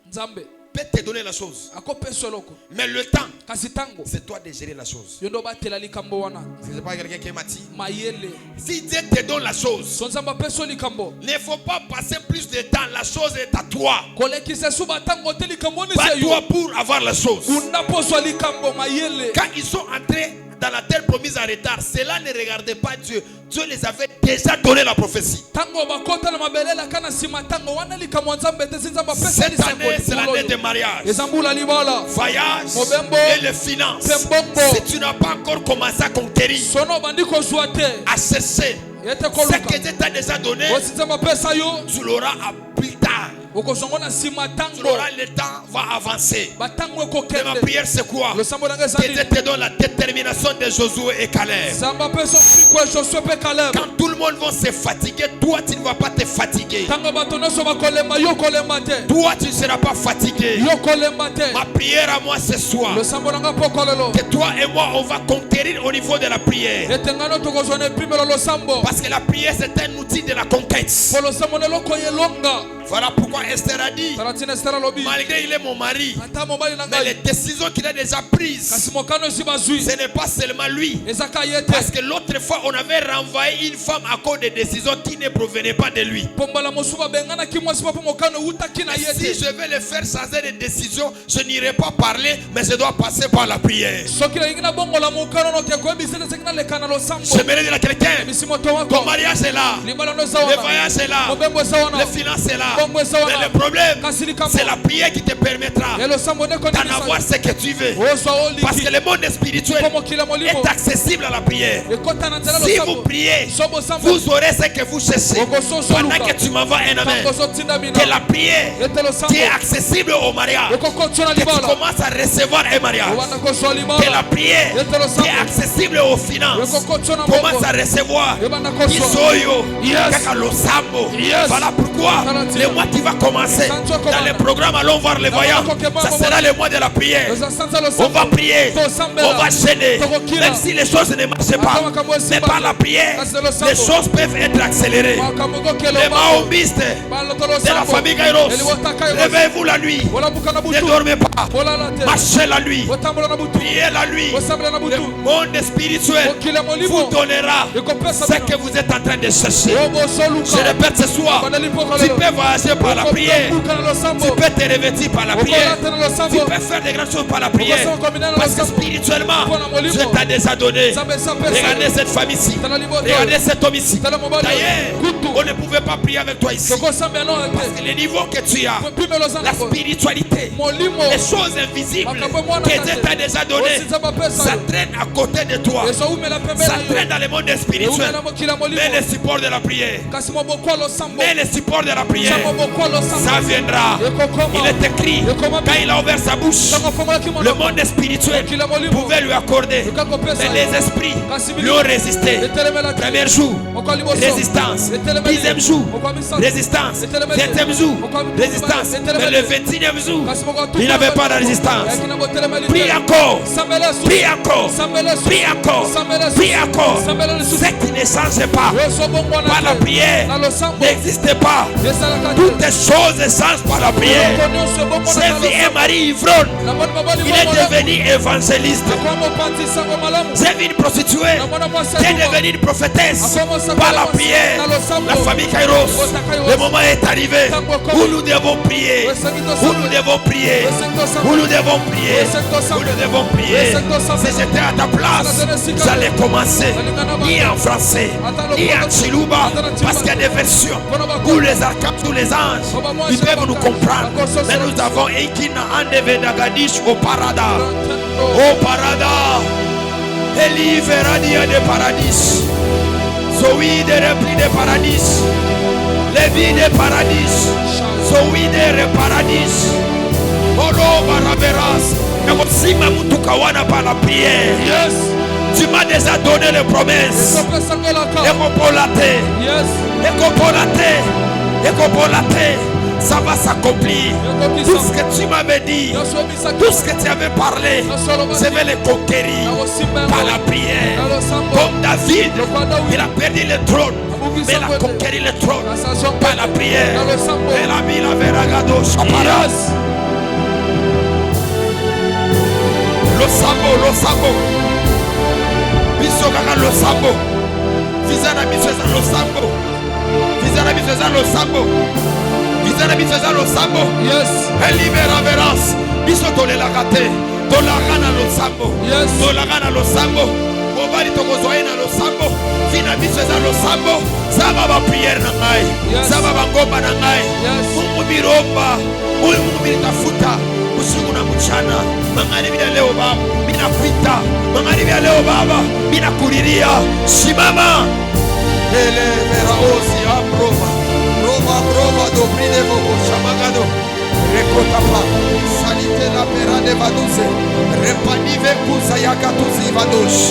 S3: nzambe
S2: peut te donner la chose.
S3: akopesa eloko
S2: Mais le temps,
S3: kasi ntango
S2: c'est toi de gérer la chose.
S3: yo ndo batela likambo wana
S2: Ce n'est pas quelqu'un qui m'a dit.
S3: mayele
S2: Si Dieu te donne la chose,
S3: so nzambe apesa likambo
S2: il ne faut pas passer plus de temps. La chose est à toi.
S3: kolekisa esu batango te likambo oni
S2: Pas
S3: se
S2: toi
S3: yo
S2: pour avoir la chose.
S3: kuna mpo ozwa likambo mayele
S2: Quand ils sont entrés dans la terre promise en retard, cela ne regardait pas Dieu. Dieu les avait déjà donné la prophétie.
S3: ntango bakota na mabele elaka na nsima ntango wana likambo ya nzambe te si nzambe apesa
S2: Cette année, c'est l'année de mariage.
S3: eza mbula libala
S2: Voyage
S3: Mobembo.
S2: et les finances.
S3: Pembombo.
S2: Si tu n'as pas encore commencé à conquérir,
S3: sono obandi kozwa te
S2: à chercher
S3: yete
S2: ce que
S3: koluka
S2: Dieu t'a déjà donné,
S3: osi nzambe apesa yo
S2: tu l'auras à plus tard.
S3: okozongo na nsima
S2: Tu
S3: ntango
S2: l'auras, le temps va avancer.
S3: batango
S2: Mais ma
S3: ekokende
S2: prière, c'est quoi?
S3: losambo nanga eza
S2: Que Dieu
S3: nini
S2: te donne la détermination de Josué et Caleb.
S3: nzambe apesa mpiko ya josue mpe kaleb
S2: Quand tout le monde va se fatiguer, toi, tu ne vas pas te fatiguer.
S3: ntango bato nyonso bakolemba yo kolemba te
S2: Toi, tu ne seras pas fatigué.
S3: yo kolemba te
S2: Ma prière à moi ce soir,
S3: losambo nanga mpo lelo
S2: que toi et moi, on va conquérir au niveau de la prière.
S3: ete ngano tokozwa na epimelo losambo
S2: Parce que la prière, c'est un outil de la conquête.
S3: po losambo na eloko yelonga
S2: Voilà pourquoi Esther a dit,
S3: Taratina Esther alobi.
S2: malgré il est mon mari,
S3: Ata mobali
S2: mais
S3: nangai.
S2: les décisions qu'il a déjà prises,
S3: Kasi mokano si bazui.
S2: ce n'est pas seulement lui.
S3: Ezaka yete.
S2: Parce que l'autre fois, on avait renvoyé une femme à cause des décisions qui ne provenaient pas de lui.
S3: Pombala mosuba bengana ki mwasi papa mokano uta kina
S2: Si
S3: yete.
S2: je vais le faire changer de décision, je n'irai pas parler, mais je dois passer par la prière.
S3: Sokira ingina bongo la mokano no ke ko bisete sekina le kana lo sambo.
S2: J'aimerais dire à quelqu'un,
S3: Bisimoto
S2: ton
S3: wako.
S2: mariage est là,
S3: Libala no
S2: le
S3: zawana.
S2: voyage est là,
S3: Mobembo sawana.
S2: les finances est là.
S3: Bongo sawana.
S2: Mais le problème,
S3: Kasiri kambo.
S2: c'est la prière qui te permettra
S3: Yelo sambo ne koni
S2: d'en avoir ce que tu veux.
S3: Oso oli.
S2: Parce que le monde spirituel
S3: Pomo kila molimo.
S2: est accessible à la prière.
S3: Ekota na nzela lo
S2: Si
S3: sambo.
S2: vous priez,
S3: Sobo sambo.
S2: vous aurez ce que vous cherchez. Pendant que tu m'envoies un amen,
S3: Tango zotinda mina.
S2: que la prière
S3: Yete lo sambo.
S2: qui est accessible au mariage,
S3: Ekoko tsona
S2: que tu
S3: libala.
S2: commences à recevoir un mariage,
S3: Wana ko so
S2: que la
S3: libala.
S2: prière qui est accessible aux finances,
S3: Ekoko tsona
S2: commence
S3: bongo.
S2: à recevoir
S3: Ebana ko so.
S2: Kisoyo,
S3: Yes.
S2: Kaka Losambo.
S3: Yes.
S2: Voilà pourquoi le mois qui va commencer dans le programme Allons voir les voyants, ça sera le mois de la prière. On va prier, on va gêner, même si les choses ne marchent pas. Mais par la prière, les choses peuvent être accélérées. Les mahomistes de la famille Kairos, réveillez-vous la nuit, ne dormez pas, marchez la nuit, priez la nuit. Le monde spirituel vous donnera ce que vous êtes en train de chercher. Je répète ce soir, tu peux voyager par la prière, tu peux te revêtir par la prière, tu peux faire des grandes choses par la prière, parce que spirituellement Dieu t'a déjà donné. Regardez cette femme ici, regardez cet homme ici. D'ailleurs, on ne pouvait pas prier avec toi ici, parce que le niveau que tu as, la spiritualité, les choses invisibles que Dieu t'a déjà donné, ça traîne à côté de toi, ça traîne dans le monde spirituel. Mais le support de la prière, mais le support de la prière, ça viendra. Il est écrit, quand il a ouvert sa bouche, le monde spirituel pouvait lui accorder, mais les esprits lui ont résisté. Premier jour, résistance. Dixième jour, résistance. 20e jour, résistance. Mais le 21e jour, il n'avait pas de résistance. Prie encore, prie encore, prie encore, prie encore. Ce qui ne change pas par la prière n'existe pas. Toutes les choses changent par la prière. J'ai vu un mari ivrogne, il est devenu évangéliste. J'ai vu une prostituée qui est devenue une prophétesse par la prière. La famille Kairos, le moment est arrivé où nous devons prier, où nous devons prier, où nous devons prier, où nous devons prier. Si j'étais à ta place, j'allais commencer ni en français, ni en chiluba, parce qu'il y a des versions où les archanges, tous les anges, ils peuvent nous comprendre. Mais nous avons Ekina Andevedagadish au Parada. Au Parada. Eliveradia de Paradis. Zoïde repris de Paradis. Lévi de Paradis. Zoïde de Paradis. Olo Baraberas. Et aussi Mamutukawana par la prière.
S3: Yes.
S2: Tu m'as déjà donné les promesses. Ekopolate.
S3: Yes.
S2: Ekopolate. Ekopolate. Ça va s'accomplir. Tout ce que tu m'avais dit, tout ce que tu avais parlé, je vais le conquérir par la prière. Comme David, il a perdu le trône, mais il a conquéri le trône par la prière. Elle a mis la veragado chapara. Le sambo. Bisogara le sambo. Vizana bisogara le sambo. Vizana bisogara le sambo.
S3: Yes.
S2: Elibera veras. Biso tolela kate. Tolagana lo sambo.
S3: Yes.
S2: Tolagana lo sambo. Obali tokozoina lo sambo. Fina biso za lo sambo. Saba ba prière na ngai.
S3: Yes.
S2: Saba ba ngomba na ngai.
S3: Yes.
S2: Mungu biromba. Mungu biritafuta. Usiku na mchana. Mangani bila leo baba. Mina kuita. Mangani bila leo baba. Mina kuriria. Simama. Elevera osi aprova. Prova dobrine vogo chamagado rekotapa salite la pera de vaduse repanive kusa yakatuzi vadosh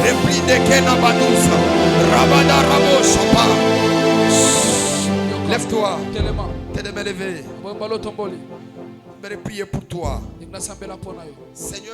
S2: repli de kena vadusa rabada rabo chapa. Lève-toi, t'es de me lever. J'aimerais prier pour toi.
S3: Nginasambela pona yo.
S2: Seigneur,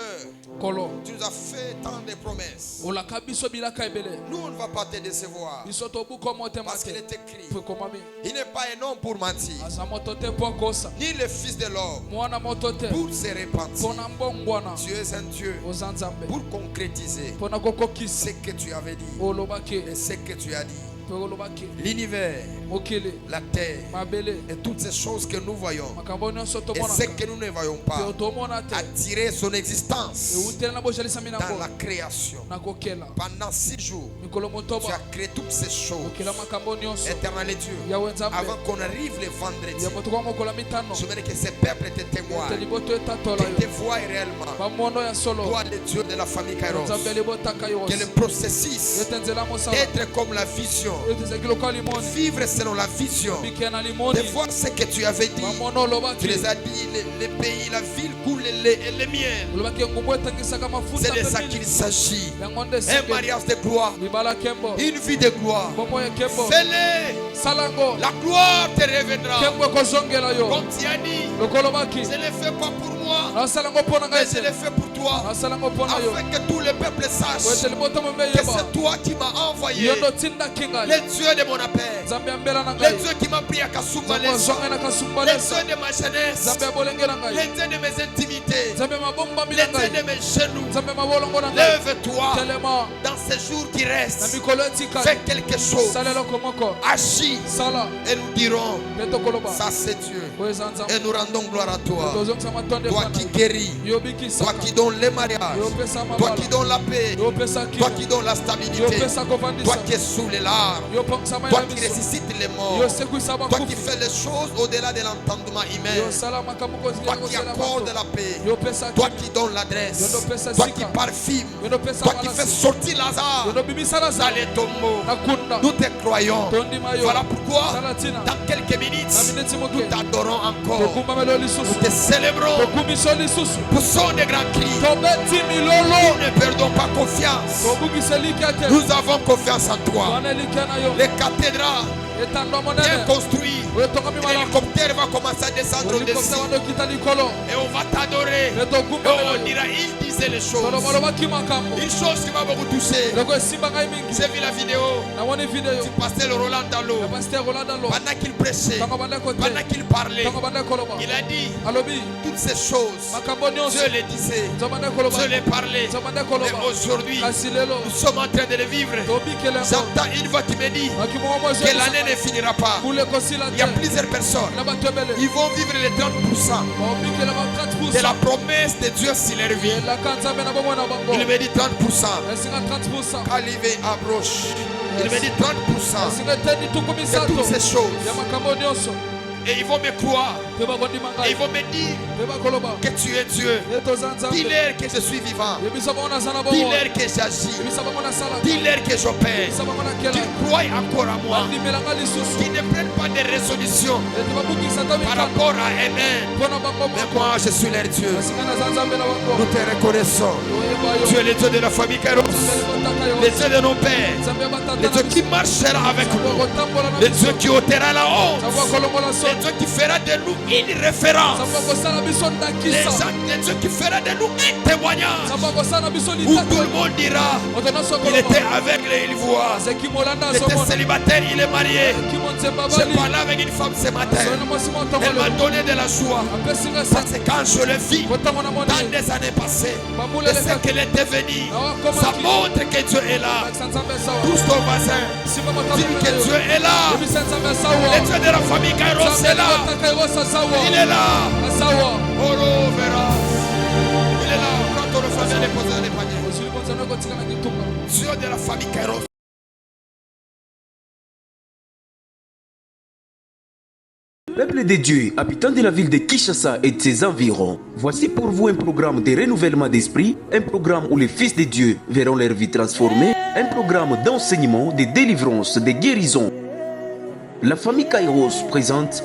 S3: Kolo.
S2: tu nous as fait tant de promesses.
S3: Olaka biso bilaka ebele.
S2: Nous, on ne va pas te décevoir.
S3: Biso to buko mote
S2: Parce qu'il
S3: make.
S2: est écrit.
S3: Fwe komami.
S2: Il n'est pas un homme pour mentir.
S3: Asa moto te po kosa.
S2: Ni le fils de l'homme
S3: Mwana moto te.
S2: pour se repentir.
S3: Pona mbongwana.
S2: Tu es un Dieu
S3: Ozanzambe.
S2: pour concrétiser
S3: Pona kokokisa.
S2: ce que tu avais dit
S3: Olobake.
S2: et ce que tu as dit.
S3: Pe olobake.
S2: L'univers,
S3: Mokele.
S2: la terre
S3: Mabele.
S2: et toutes ces choses que nous voyons
S3: Makambo nyonso
S2: et
S3: tomona.
S2: ce que nous ne voyons pas
S3: Pe otomona te.
S2: attirer son existence
S3: Eutela na boshalisa mina
S2: dans
S3: bo.
S2: la création.
S3: Nakokela.
S2: Pendant 6 jours,
S3: Mikolo
S2: tu
S3: motoba.
S2: as créé toutes ces choses.
S3: Okela makambo nyonso.
S2: Éternel Dieu,
S3: Yawe nzambe.
S2: avant qu'on arrive le vendredi,
S3: Ya moto kwa mokola mitano.
S2: je voudrais que ces peuples te témoignent,
S3: Teliboto etatola
S2: que te
S3: yo.
S2: voient réellement.
S3: Bamono ya solo.
S2: Toi, le Dieu de la famille Kairos,
S3: Nzambe libotaka yo.
S2: que le processus
S3: Yetenzela mosala.
S2: d'être comme la vision,
S3: Yetenzela lokali limoni.
S2: vivre selon la vision,
S3: Bikena
S2: de
S3: limoni.
S2: voir ce que tu avais dit.
S3: Bamono
S2: Tu
S3: lobaki.
S2: les as dit, les pays, la ville coule le lait et le miel.
S3: Lobaki ngumbo etangisaka mafuta.
S2: C'est de ça
S3: pembeni.
S2: qu'il s'agit.
S3: Yangonde
S2: Un
S3: sike.
S2: mariage de gloire,
S3: Libala kembo.
S2: une vie de gloire.
S3: Bomo ya kembo.
S2: Fais-le,
S3: Salango.
S2: la gloire te reviendra.
S3: Kembo kozongela yo.
S2: Comme tu as dit,
S3: Lokolobaki.
S2: je ne le fais pas pour moi,
S3: Na salango pona
S2: mais
S3: ngai.
S2: je le fais pour toi.
S3: Na salango pona yo.
S2: Afin que tout le peuple sache
S3: Weteli boto mombe
S2: que
S3: yeba.
S2: c'est toi qui m'as envoyé.
S3: Yondo tinda kinga.
S2: Le Dieu de mon appel.
S3: Nzambe ambela na
S2: Le
S3: ngai.
S2: Dieu qui m'a pris à Kasumba.
S3: Nzambe
S2: Le
S3: zonga na kasumba
S2: Dieu
S3: lesa.
S2: de ma jeunesse.
S3: Nzambe abolengela
S2: Le
S3: ngai.
S2: Dieu de mes intimités.
S3: Nzambe mabomba
S2: Le
S3: mina
S2: Dieu
S3: ngai.
S2: de mes genoux.
S3: Nzambe mabolongo na ngai.
S2: Lève-toi
S3: Telema.
S2: dans ces jours qui
S3: Na
S2: restent.
S3: mikolo etika.
S2: Fais quelque chose.
S3: Salela komoko.
S2: Agis.
S3: Sala.
S2: Et nous dirons,
S3: Peto koloba.
S2: ça c'est Dieu.
S3: Weza nzambe.
S2: Et nous rendons gloire à toi.
S3: Tozongisa matonde
S2: Toi
S3: pana.
S2: qui guéris.
S3: Yobiki
S2: Toi
S3: saka.
S2: qui donnes les mariages.
S3: Yopesa
S2: Toi
S3: mabala.
S2: qui donnes la paix.
S3: Yopesa
S2: Toi
S3: kina.
S2: qui donnes la stabilité.
S3: Yopesa kovandisa.
S2: Toi qui es sous les larmes.
S3: Yopongisa
S2: Toi
S3: maina
S2: qui
S3: miso.
S2: ressuscites les morts.
S3: Yosekwisa
S2: Toi qui
S3: bakufi.
S2: fais les choses au-delà de l'entendement humain.
S3: Yosala makambo
S2: Toi
S3: kozingela
S2: qui
S3: kosala
S2: accordes
S3: bato.
S2: la paix.
S3: Yopesa
S2: Toi
S3: kina.
S2: qui donnes l'adresse.
S3: Yonopesa
S2: Toi
S3: sika.
S2: qui parfumes.
S3: Yonopesa
S2: Toi qui
S3: malasi.
S2: fais sortir Lazare
S3: Yonobimisa
S2: dans
S3: Lazaro.
S2: les tombeaux.
S3: Nakunda.
S2: Nous te croyons.
S3: Tondima yo.
S2: Voilà pourquoi,
S3: Salatina.
S2: dans quelques minutes,
S3: Minutes moke.
S2: nous t'adorons encore.
S3: Tokumbamelo
S2: Nous
S3: lisusu.
S2: te célébrons.
S3: Tokumiso lisusu.
S2: Poussons des grands cris.
S3: Tobeti
S2: Nous
S3: milolo.
S2: ne perdons pas confiance.
S3: Tobukise likete.
S2: Nous avons confiance en toi.
S3: Wana likena yo.
S2: Les cathédrales
S3: Etando
S2: bien
S3: monene.
S2: construites.
S3: Wetongami malamu.
S2: L'hélicoptère va commencer à descendre
S3: Helicopter
S2: au-dessus.
S3: wando kita likolo.
S2: Et on va t'adorer. Et
S3: Tokumbamelo
S2: on
S3: yo.
S2: dira, il disait les choses.
S3: Tolomolobaki makambo.
S2: Une chose qui m'a beaucoup touché.
S3: Loko esimba ngai mingi.
S2: J'ai vu la vidéo
S3: Nawoni video.
S2: du pasteur Roland Dalo.
S3: Ya pasteur Rolanda lo.
S2: Pendant qu'il prêchait,
S3: Tango bande kote.
S2: pendant qu'il parlait,
S3: Tango bande koloba.
S2: il a dit
S3: Alobi.
S2: toutes ces choses.
S3: Makambo nyonso.
S2: Dieu les disait,
S3: Zobande koloba.
S2: Dieu les parlait.
S3: Zobande koloba.
S2: Mais aujourd'hui,
S3: Kasi lelo.
S2: nous sommes en train de les vivre.
S3: Tobi kelengo.
S2: J'entends une voix qui me dit
S3: Makimo mwa
S2: que l'année ne finira pas.
S3: Kule kosila
S2: Il y a
S3: te.
S2: plusieurs personnes.
S3: Na batebele.
S2: Ils vont vivre les 30%
S3: Bobi kelengo
S2: de
S3: 30%.
S2: la promesse de Dieu sur leur vie.
S3: La kanza mena bomo na bango.
S2: Il me dit 30%.
S3: Esinga 30%.
S2: Calivé approche. Il me dit 30%
S3: Esinga teni tukumi
S2: de
S3: sato.
S2: toutes ces choses.
S3: Ya makambo nyonso.
S2: Et ils vont me croire.
S3: Pe bakondi
S2: Et
S3: mangai.
S2: ils vont me dire
S3: Pe bakoloba.
S2: que tu es Dieu.
S3: Yeto zanzambe.
S2: Dis-leur que je suis vivant.
S3: Yebisa bango na sana bango.
S2: Dis-leur que j'agis.
S3: Yebisa bango na sala.
S2: Dis-leur que j'opère.
S3: Yebisa bango na kela.
S2: Qu'ils croient encore à moi.
S3: Bandimelanga lisusu.
S2: Qu'ils ne prennent pas de résolutions
S3: Ete babukisa ta
S2: par
S3: mikanda.
S2: rapport à eux-mêmes.
S3: Mpona bango
S2: Mais
S3: moko.
S2: moi, je suis leur Dieu.
S3: Esinga na zanzambe na bango.
S2: Nous te reconnaissons.
S3: Toyeba yo.
S2: Tu es le Dieu de la famille Kairos. Le Dieu de nos pères. Le Dieu qui marchera avec nous. Le Dieu qui ôtera la honte. Le Dieu qui fera de nous une référence. Le Dieu qui fera de nous un témoignage. Où tout le monde dira il était aveugle et il voit. Il était célibataire, il est marié. J'ai parlé avec une femme ce matin. Elle m'a donné de la joie. Parce que quand je le vis, dans des années passées, et ce qu'elle est devenue, ça montre que Dieu est là. Pousse ton voisin. Dis que Dieu est là. Le Dieu de la famille Kairos est là. Il est là. Oro verra. Il est là. Quand on le faisait déposer dans les paniers. Dieu de la famille Kairos.
S1: Peuple de Dieu, habitants de la ville de Kinshasa et de ses environs, voici pour vous un programme de renouvellement d'esprit, un programme où les fils de Dieu verront leur vie transformée, un programme d'enseignement, de délivrance, de guérison. La famille Kairos présente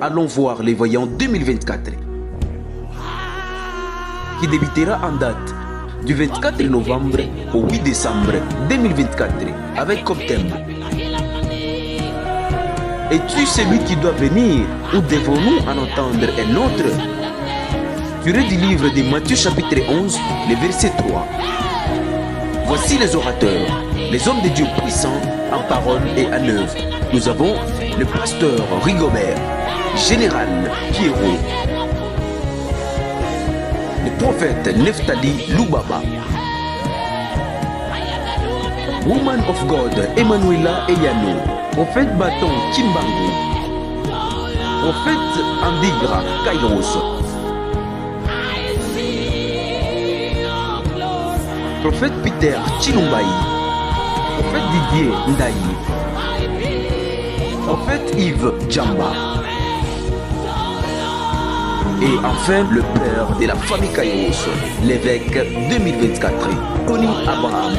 S1: Allons voir les voyants 2024, qui débutera en date du 24 novembre au 8 décembre 2024, avec comme thème: Es-tu celui qui doit venir ou devons-nous en entendre un autre? tiré du livre de Matthieu chapitre 11, le verset 3. Voici les orateurs, les hommes de Dieu puissants en parole et en œuvre. Nous avons le pasteur Rigobert, général Pierrot, le prophète Neftali Lubaba, Woman of God Emanuela Eyano, prophète Baton Kimbangu, prophète Andigra Kairos, prophète Peter Chilumbaï, prophète Didier Ndaï, prophète Yves Djamba, et enfin le père de la famille Kairos, l'évêque 2024, Tony Abraham.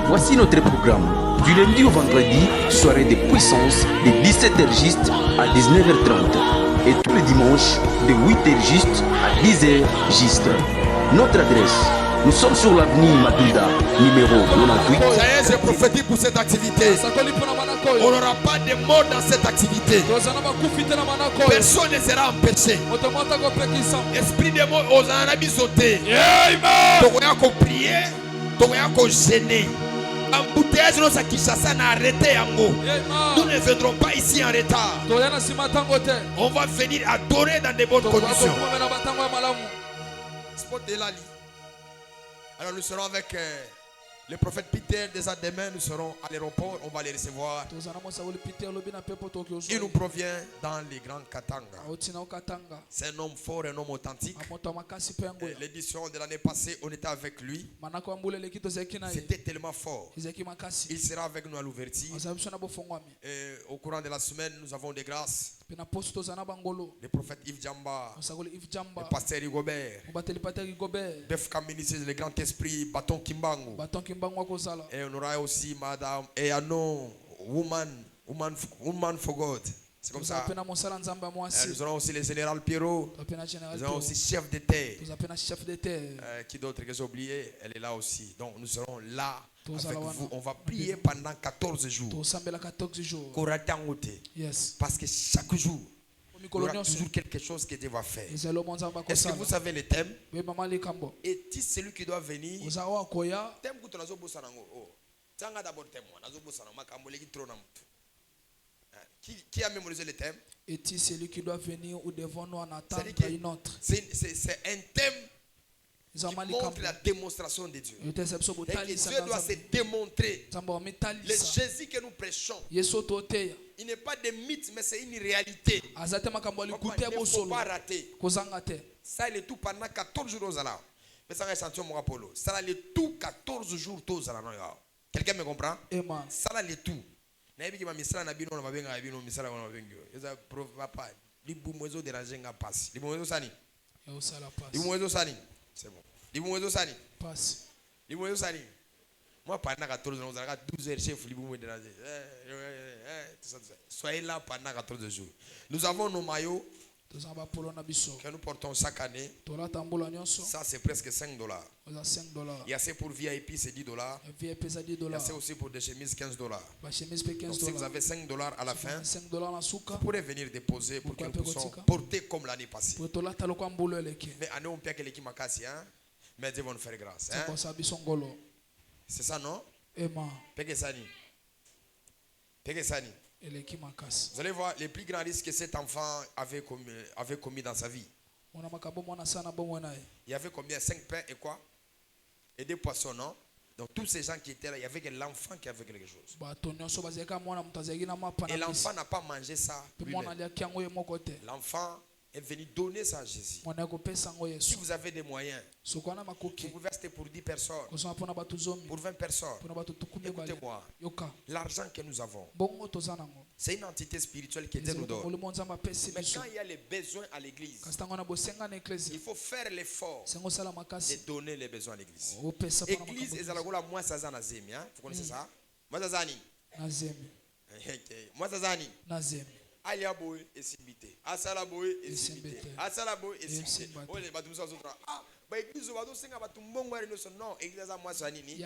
S1: Voici notre programme. Du lundi au vendredi, soirée de puissance de 17h juste à 19h30. Et tous les dimanches, de 8h juste à 10h juste. Notre adresse, nous sommes sur l'avenue Madouda, numéro 98.
S2: Ça y est, c'est prophétique pour cette activité. On n'aura pas de mort dans cette activité. Personne ne sera empêché. Esprit de mort, on en a mis sauté. On a prier, on a gêner. Embouteillage nous a Kinshasa n'a arrêté yango. Nous ne viendrons pas ici en retard. On va venir adorer dans de bonnes conditions. Spot de Lali. Alors nous serons avec le prophète Peter. Déjà demain nous serons à l'aéroport. On va les recevoir. Il nous provient dans les grands Katanga. C'est un homme fort, un homme authentique. L'édition de l'année passée, on était avec lui. C'était tellement fort. Il sera avec nous à l'ouverture. Au courant de la semaine, nous avons des grâces. Le prophète Yves Djamba, le pasteur Rigobert, Bef Kaminis, le grand esprit Baton Kimbangu. Et on aura aussi Madame Eyano, woman for God. C'est comme ça. Nous aurons aussi le général Pierrot. Nous aurons aussi chef de terre. Qui d'autre que j'ai oublié? Elle est là aussi. Donc nous serons là avec vous. On va prier pendant 14 jours.
S3: Yes.
S2: Parce que chaque jour, il y aura toujours quelque chose que Dieu va faire. Est-ce que vous savez le thème? Et si celui qui doit venir, thème que tu as d'abord thème. Qui a mémorisé le thème?
S3: Et celui qui doit venir ou devant nous en attendre une autre.
S2: C'est un thème qui montre la démonstration de Dieu. Et que Dieu doit se démontrer. Le Jésus que nous prêchons, il n'est pas des mythes, mais c'est une réalité. Il ne faut pas rater. Ça, il est tout pendant 14 jours. Ça, il est tout 14 jours. Quelqu'un me comprend? Ça, il est tout. C'est bon. Moi, pendant 14 jours, 12 heures, chef, soyez là pendant 14 jours. Nous avons nos maillots que nous portons chaque année. Ça, c'est presque $5. Il y a assez pour VIP, c'est $10. Il y a assez aussi pour des chemises, $15. Donc, si vous avez $5 à la fin, vous pourrez venir déposer pour que nous puissions porter comme l'année passée. Mais année, on peut que l'équipe m'a cassé, hein? Mais Dieu va nous faire grâce. Hein? C'est ça, non? Pékesani. Vous allez voir les plus grands risques que cet enfant avait commis dans sa vie. Il y avait combien? 5 pains et quoi? Et 2 poissons, non? Donc tous ces gens qui étaient là, il y avait que l'enfant qui avait quelque chose. Et l'enfant n'a pas mangé ça lui-même. L'enfant est venu donner ça à Jésus. Si vous avez des moyens, vous pouvez acheter pour 10 personnes, pour 20 personnes. Écoutez-moi, l'argent que nous avons, c'est une entité spirituelle qui Dieu nous donne. Mais quand il y a les besoins à l'église, il faut faire l'effort de donner les besoins à l'église. L'église est à la moi ça nazemi, hein? Vous connaissez ça? Moi ça moi ça Aliaboy et Sibité. Asalaboy et Sibité. Asalaboy et Sibité. Oh, les batous ah, bah, église, on va tous senga batou mbongwa reno non, église à moi ça nini.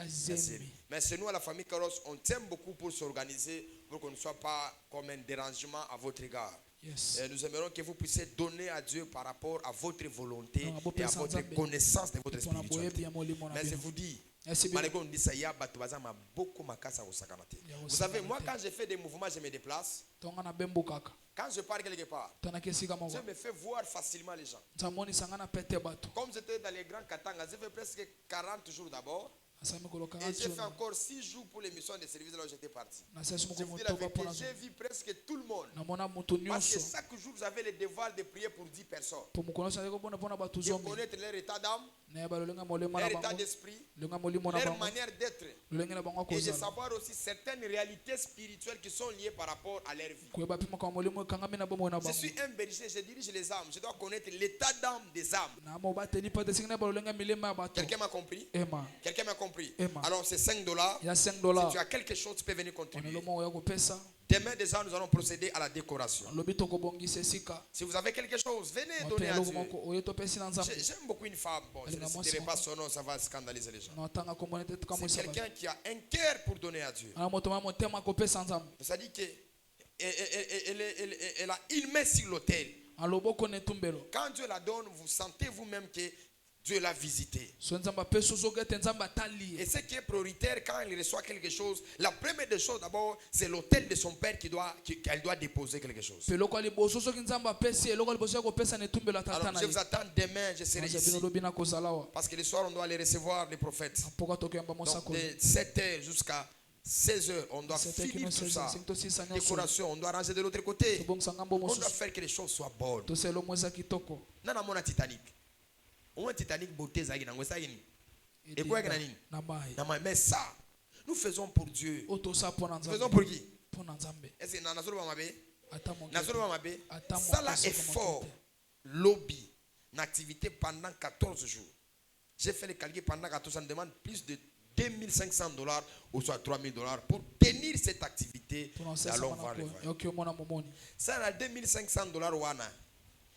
S2: Mais c'est nous à la famille Kairos, on t'aime beaucoup pour s'organiser pour qu'on ne soit pas comme un dérangement à votre égard.
S3: Yes.
S2: Nous aimerons que vous puissiez donner à Dieu par rapport à votre volonté
S3: Non,
S2: et à votre connaissance de votre
S3: Mpona boyebi
S2: spiritualité.
S3: ya molimo na
S2: Mais je
S3: bino.
S2: vous dis,
S3: Merci bien.
S2: malgré on dit ça, il y a beaucoup makasa au sakanate. Vous savez, moi quand je fais des mouvements, je me déplace.
S3: Tonga na bembo kaka.
S2: Quand je pars quelque part,
S3: Tonaki esika moko.
S2: je me fais voir facilement les gens.
S3: Nzamonisanga na pete bato.
S2: Comme j'étais dans les grands Katanga, j'ai fait presque 40 jours d'abord.
S3: Asami koloka
S2: Et j'ai fait encore 6 jours pour l'émission de service là où j'étais parti.
S3: na sesi
S2: Je
S3: moko
S2: vous dis la
S3: moto
S2: vérité,
S3: bapona.
S2: j'ai vu presque tout le monde.
S3: Namona moto
S2: Parce que
S3: nyonso.
S2: chaque jour, vous avez le devoir de prier pour 10 personnes.
S3: Po mokolo sa ko bona pona bato
S2: De
S3: zomi.
S2: connaître leur état d'âme,
S3: Na ba lolenga molemo na
S2: leur état
S3: bango.
S2: d'esprit,
S3: Lolenga molimo na
S2: leur
S3: bango.
S2: manière d'être.
S3: Lolenga na bango
S2: Et de
S3: kozala.
S2: savoir aussi certaines réalités spirituelles qui sont liées par rapport à leur vie.
S3: Ko ba pima kwa molimo kangami na bomo na
S2: Je
S3: bango.
S2: suis un berger, je dirige les âmes. Je dois connaître l'état d'âme des âmes.
S3: Na mo ba teni pa desina ba lolenga milema ya bato.
S2: Quelqu'un m'a compris?
S3: Ema.
S2: Quelqu'un m'a compris?
S3: Emma.
S2: Alors c'est $5.
S3: Il y a
S2: Si
S3: $5.
S2: tu as quelque chose, tu peux venir
S3: On est
S2: contribuer.
S3: le mot ya kopesa.
S2: Demain déjà, nous allons procéder à la décoration.
S3: Lobi to ko bongisa esika.
S2: Si vous avez quelque chose, venez
S3: Moto
S2: donner
S3: ya
S2: à
S3: logo
S2: Dieu.
S3: moko oyo to pesi na nzambe.
S2: J'aime beaucoup une femme. Bon, je ne citerai pas son nom, ça va scandaliser les gens.
S3: Na tanga ko monete to kamo
S2: C'est
S3: sabata.
S2: quelqu'un qui a un cœur pour donner à Dieu.
S3: Na moto ma motema ko pesa nzambe.
S2: C'est-à-dire qu'elle a une main sur l'autel.
S3: Aloboko ne tumbelo.
S2: Quand Dieu la donne, vous sentez vous-même que Dieu l'a visité.
S3: So nzamba peso zogete nzamba tali.
S2: Et ce qui est prioritaire quand il reçoit quelque chose, la première des choses d'abord, c'est l'autel de son père qu'elle doit déposer quelque chose.
S3: Peloko ali boso so nzamba pesi eloko ali boso ko pesa ne tumbelo
S2: Alors
S3: tatana.
S2: je vous attends demain, je serai ici.
S3: Lobi na kozalawa.
S2: Parce que le soir, on doit aller recevoir les prophètes.
S3: Poka to kemba
S2: Donc
S3: mosako.
S2: de 7h jusqu'à 16h, on doit finir tout ça. Décoration, on doit ranger de l'autre côté. On doit faire que les choses soient bonnes.
S3: To selo mweza kitoko.
S2: Nana mona Titanic. On a Titanic beauté zagi nango sa yini. Et quoi que nani?
S3: Na mai.
S2: Mais ça, nous faisons pour Dieu.
S3: Oto sa pona
S2: Nous faisons
S3: nzambe.
S2: pour qui?
S3: Pona nzambe.
S2: Est-ce que nana solo ba mabe?
S3: Ata mon.
S2: Na solo ba mabe?
S3: Attends,
S2: Ça là
S3: mon
S2: est fort. Lobby, une activité pendant 14 jours. J'ai fait le calcul pendant 14 jours, ça me demande plus de $2,500 ou soit $3,000 pour tenir cette activité. Allons voir les voyages. Ça là $2,500 wana.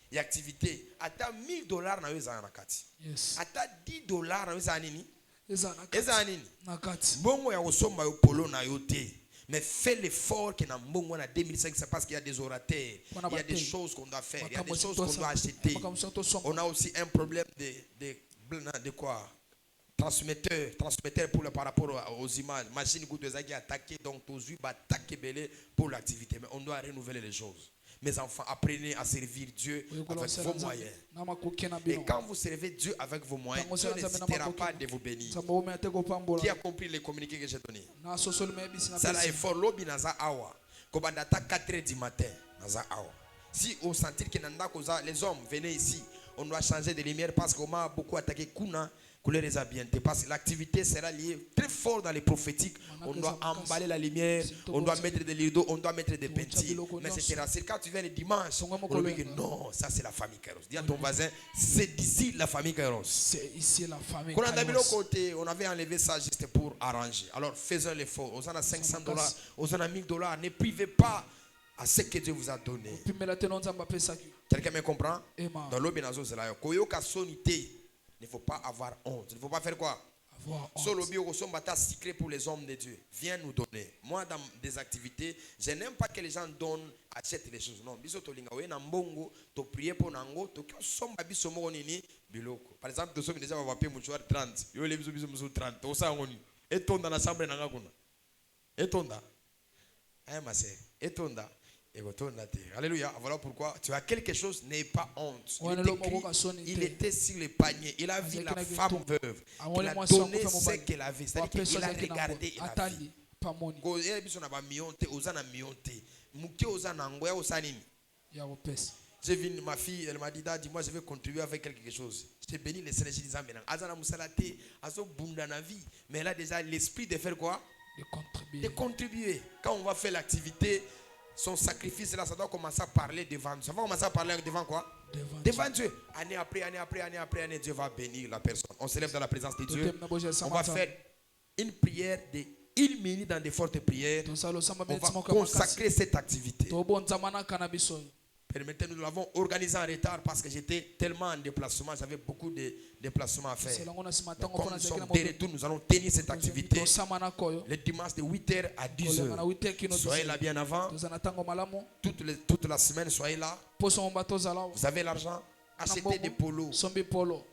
S2: Et activité. Ata $1,000 na weza na kati.
S3: Yes.
S2: Ata $10 na weza nini?
S3: Eza
S2: Eza nini?
S3: nakati.
S2: Bongo ya kosomba yo polo na yo te. Mais fais l'effort que na mbongo na 2,500 parce qu'il y a des orateurs, il y a des choses qu'on doit faire, il y a des choses qu'on doit acheter. On a aussi un problème de quoi? Transmetteur pour par rapport aux images. Machine qui est attaquée, donc tous les attaquer pour l'activité. Mais on doit renouveler les choses. Mes enfants, apprenez à servir Dieu avec vos moyens. Et quand vous servez Dieu avec vos moyens, Dieu n'hésitera pas de vous bénir. Qui a compris les communiqués que j'ai donnés? Ça là est fort. Lobi naza awa. Kobandata 4h du matin. Naza awa. Si on sentit que les hommes venaient ici, on doit changer de lumière parce qu'on m'a beaucoup attaqué Kuna. Parce que l'activité sera liée très fort dans les prophétiques. On doit emballer la lumière, on doit mettre des rideaux, on doit mettre des peintures. Mais c'est raciste. Quand tu viens le dimanche, on dit que non, ça c'est la famille Kairos. Dis à ton voisin, c'est d'ici la famille Kairos.
S3: C'est ici la famille
S2: Quand on a mis l'autre côté, on avait enlevé ça juste pour arranger. Alors faisons l'effort. On en a $500, on en a $1,000. Ne privez pas à ce que Dieu vous a donné. Quelqu'un me comprend? Dans l'obénazo, c'est là. Koyoka sonité. Il ne faut pas avoir honte. Il ne faut pas faire quoi? Solo bio bata secret pour les hommes de Dieu. Viens nous donner. Moi, dans des activités, je n'aime pas que les gens donnent, achètent les choses. Non. Biso to linga we na mbongo, to prier pour nango, to somba biso mo nini biloko. Par exemple, to somba déjà va payer mouchoir 30. Yo le biso 30. To sa ngoni. Etonda na chambre nanga kuna. Etonda. Eh ma sœur, etonda. Alléluia. Voilà pourquoi tu as quelque chose, n'aie pas honte. Il était sur le panier. Il a vu la femme veuve. Il a donné ce qu'elle avait. C'est-à-dire qu'il a regardé. Il a vu. J'ai vu ma fille, elle m'a dit, dis-moi, je vais contribuer avec quelque chose. J'ai béni les Seigneur. Mais elle a déjà l'esprit de faire quoi? De contribuer. Quand on va faire l'activité, son sacrifice là, ça doit commencer à parler devant Dieu. Ça va commencer à parler devant quoi? Devant Dieu. Année après année, Dieu va bénir la personne. On se lève dans la présence de Dieu. On va faire une prière de 1 minute dans des fortes prières. On va consacrer cette activité. permettez, nous l'avons organisé en retard parce que j'étais tellement en déplacement, j'avais beaucoup de déplacements à faire.
S3: C'est là qu'on a ce matin,
S2: Donc,
S3: on
S2: comme
S3: a
S2: nous sommes de retour, nous allons tenir cette activité le dimanche de 8h à 10h. Soyez là bien avant. Toute la semaine, soyez là. Vous avez l'argent. Achetez des polos.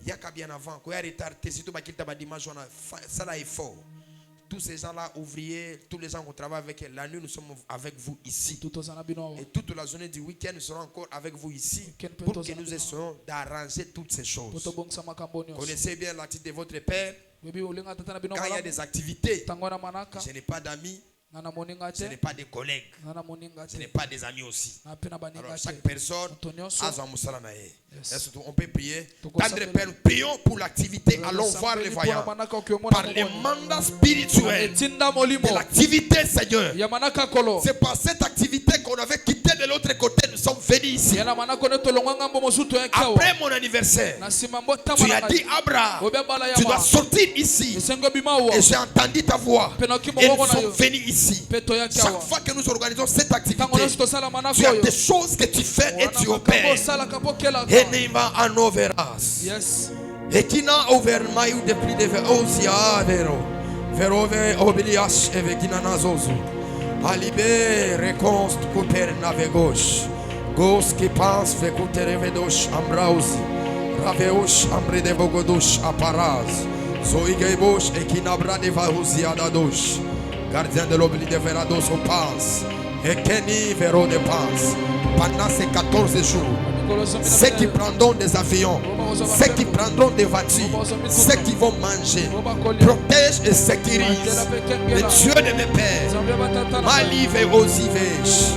S2: Il y a qu'à bien avant. Quand il y a retard, c'est tout le dimanche, ça là est fort. Tous ces gens-là, ouvriers, tous les gens qu'on travaille avec, la nuit, nous sommes avec vous ici. Et toute la journée du week-end, nous serons encore avec vous ici pour que nous essayons d'arranger toutes ces choses. Connaissez bien l'activité de votre père. Quand il y a des activités, je n'ai pas d'amis. Ce n'est pas des collègues, ce n'est pas des amis aussi. Alors chaque personne a son moussalanae. On peut prier. Tendre Père, prions pour l'activité. Allons voir les voyants. Par les mandats spirituels de l'activité, Seigneur. C'est par cette activité qu'on avait quitté de l'autre côté. Nous sommes venus ici. Après mon anniversaire, tu as dit Abraham, tu dois sortir ici. Et j'ai entendu ta voix. Et nous sommes venus ici. Chaque fois que nous organisons cette activité, tu as des choses que tu fais et tu opères. Et Nima Anoveras. Et qui n'a ouvert maïou depuis de Osia Vero. Verove Obilias et Veginana Zozu. Alibé reconst couper nave gauche. Gauche qui pense fait couper revedosh ambrausi. Raveosh ambre de Bogodosh aparaz. Zoigebosh et qui n'abra de Vahusia dadosh. Gardien de l'oubli de Verados au passe. Et Kenny Véro de passe. Pendant ces 14 jours, ceux qui prendront des avions, ceux qui prendront des voitures, ceux qui vont manger, protège et sécurise. Le Dieu de mes pères, Malive et Osivesh,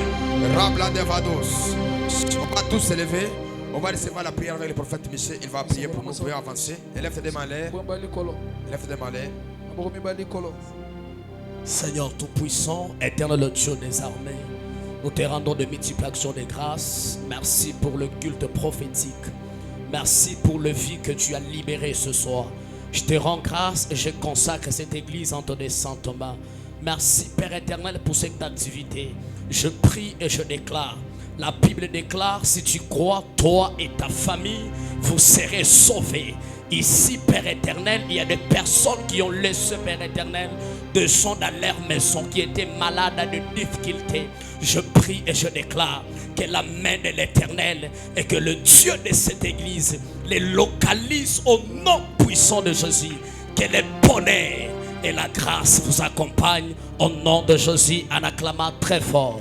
S2: Rabla de Vados. On va tous se lever. On va recevoir la prière avec le prophète Michel. Il va prier pour nous. Vous pouvez avancer. Élève des malais. Élève des malais.
S4: Seigneur Tout-Puissant, éternel Dieu des armées, nous te rendons de multiples actions de grâce. Merci pour le culte prophétique. Merci pour le vie que tu as libéré ce soir. Je te rends grâce et je consacre cette église entre tes saintes mains. Merci Père éternel pour cette activité. Je prie et je déclare. La Bible déclare, si tu crois, toi et ta famille, vous serez sauvés. Ici, Père éternel, il y a des personnes qui ont laissé, Père éternel, de sont dans leur maison, qui étaient malades, à de difficultés. Je prie et je déclare que la main de l'éternel et que le Dieu de cette église les localise au nom puissant de Jésus. Que le bonheur et la grâce vous accompagnent au nom de Jésus en acclamant très fort.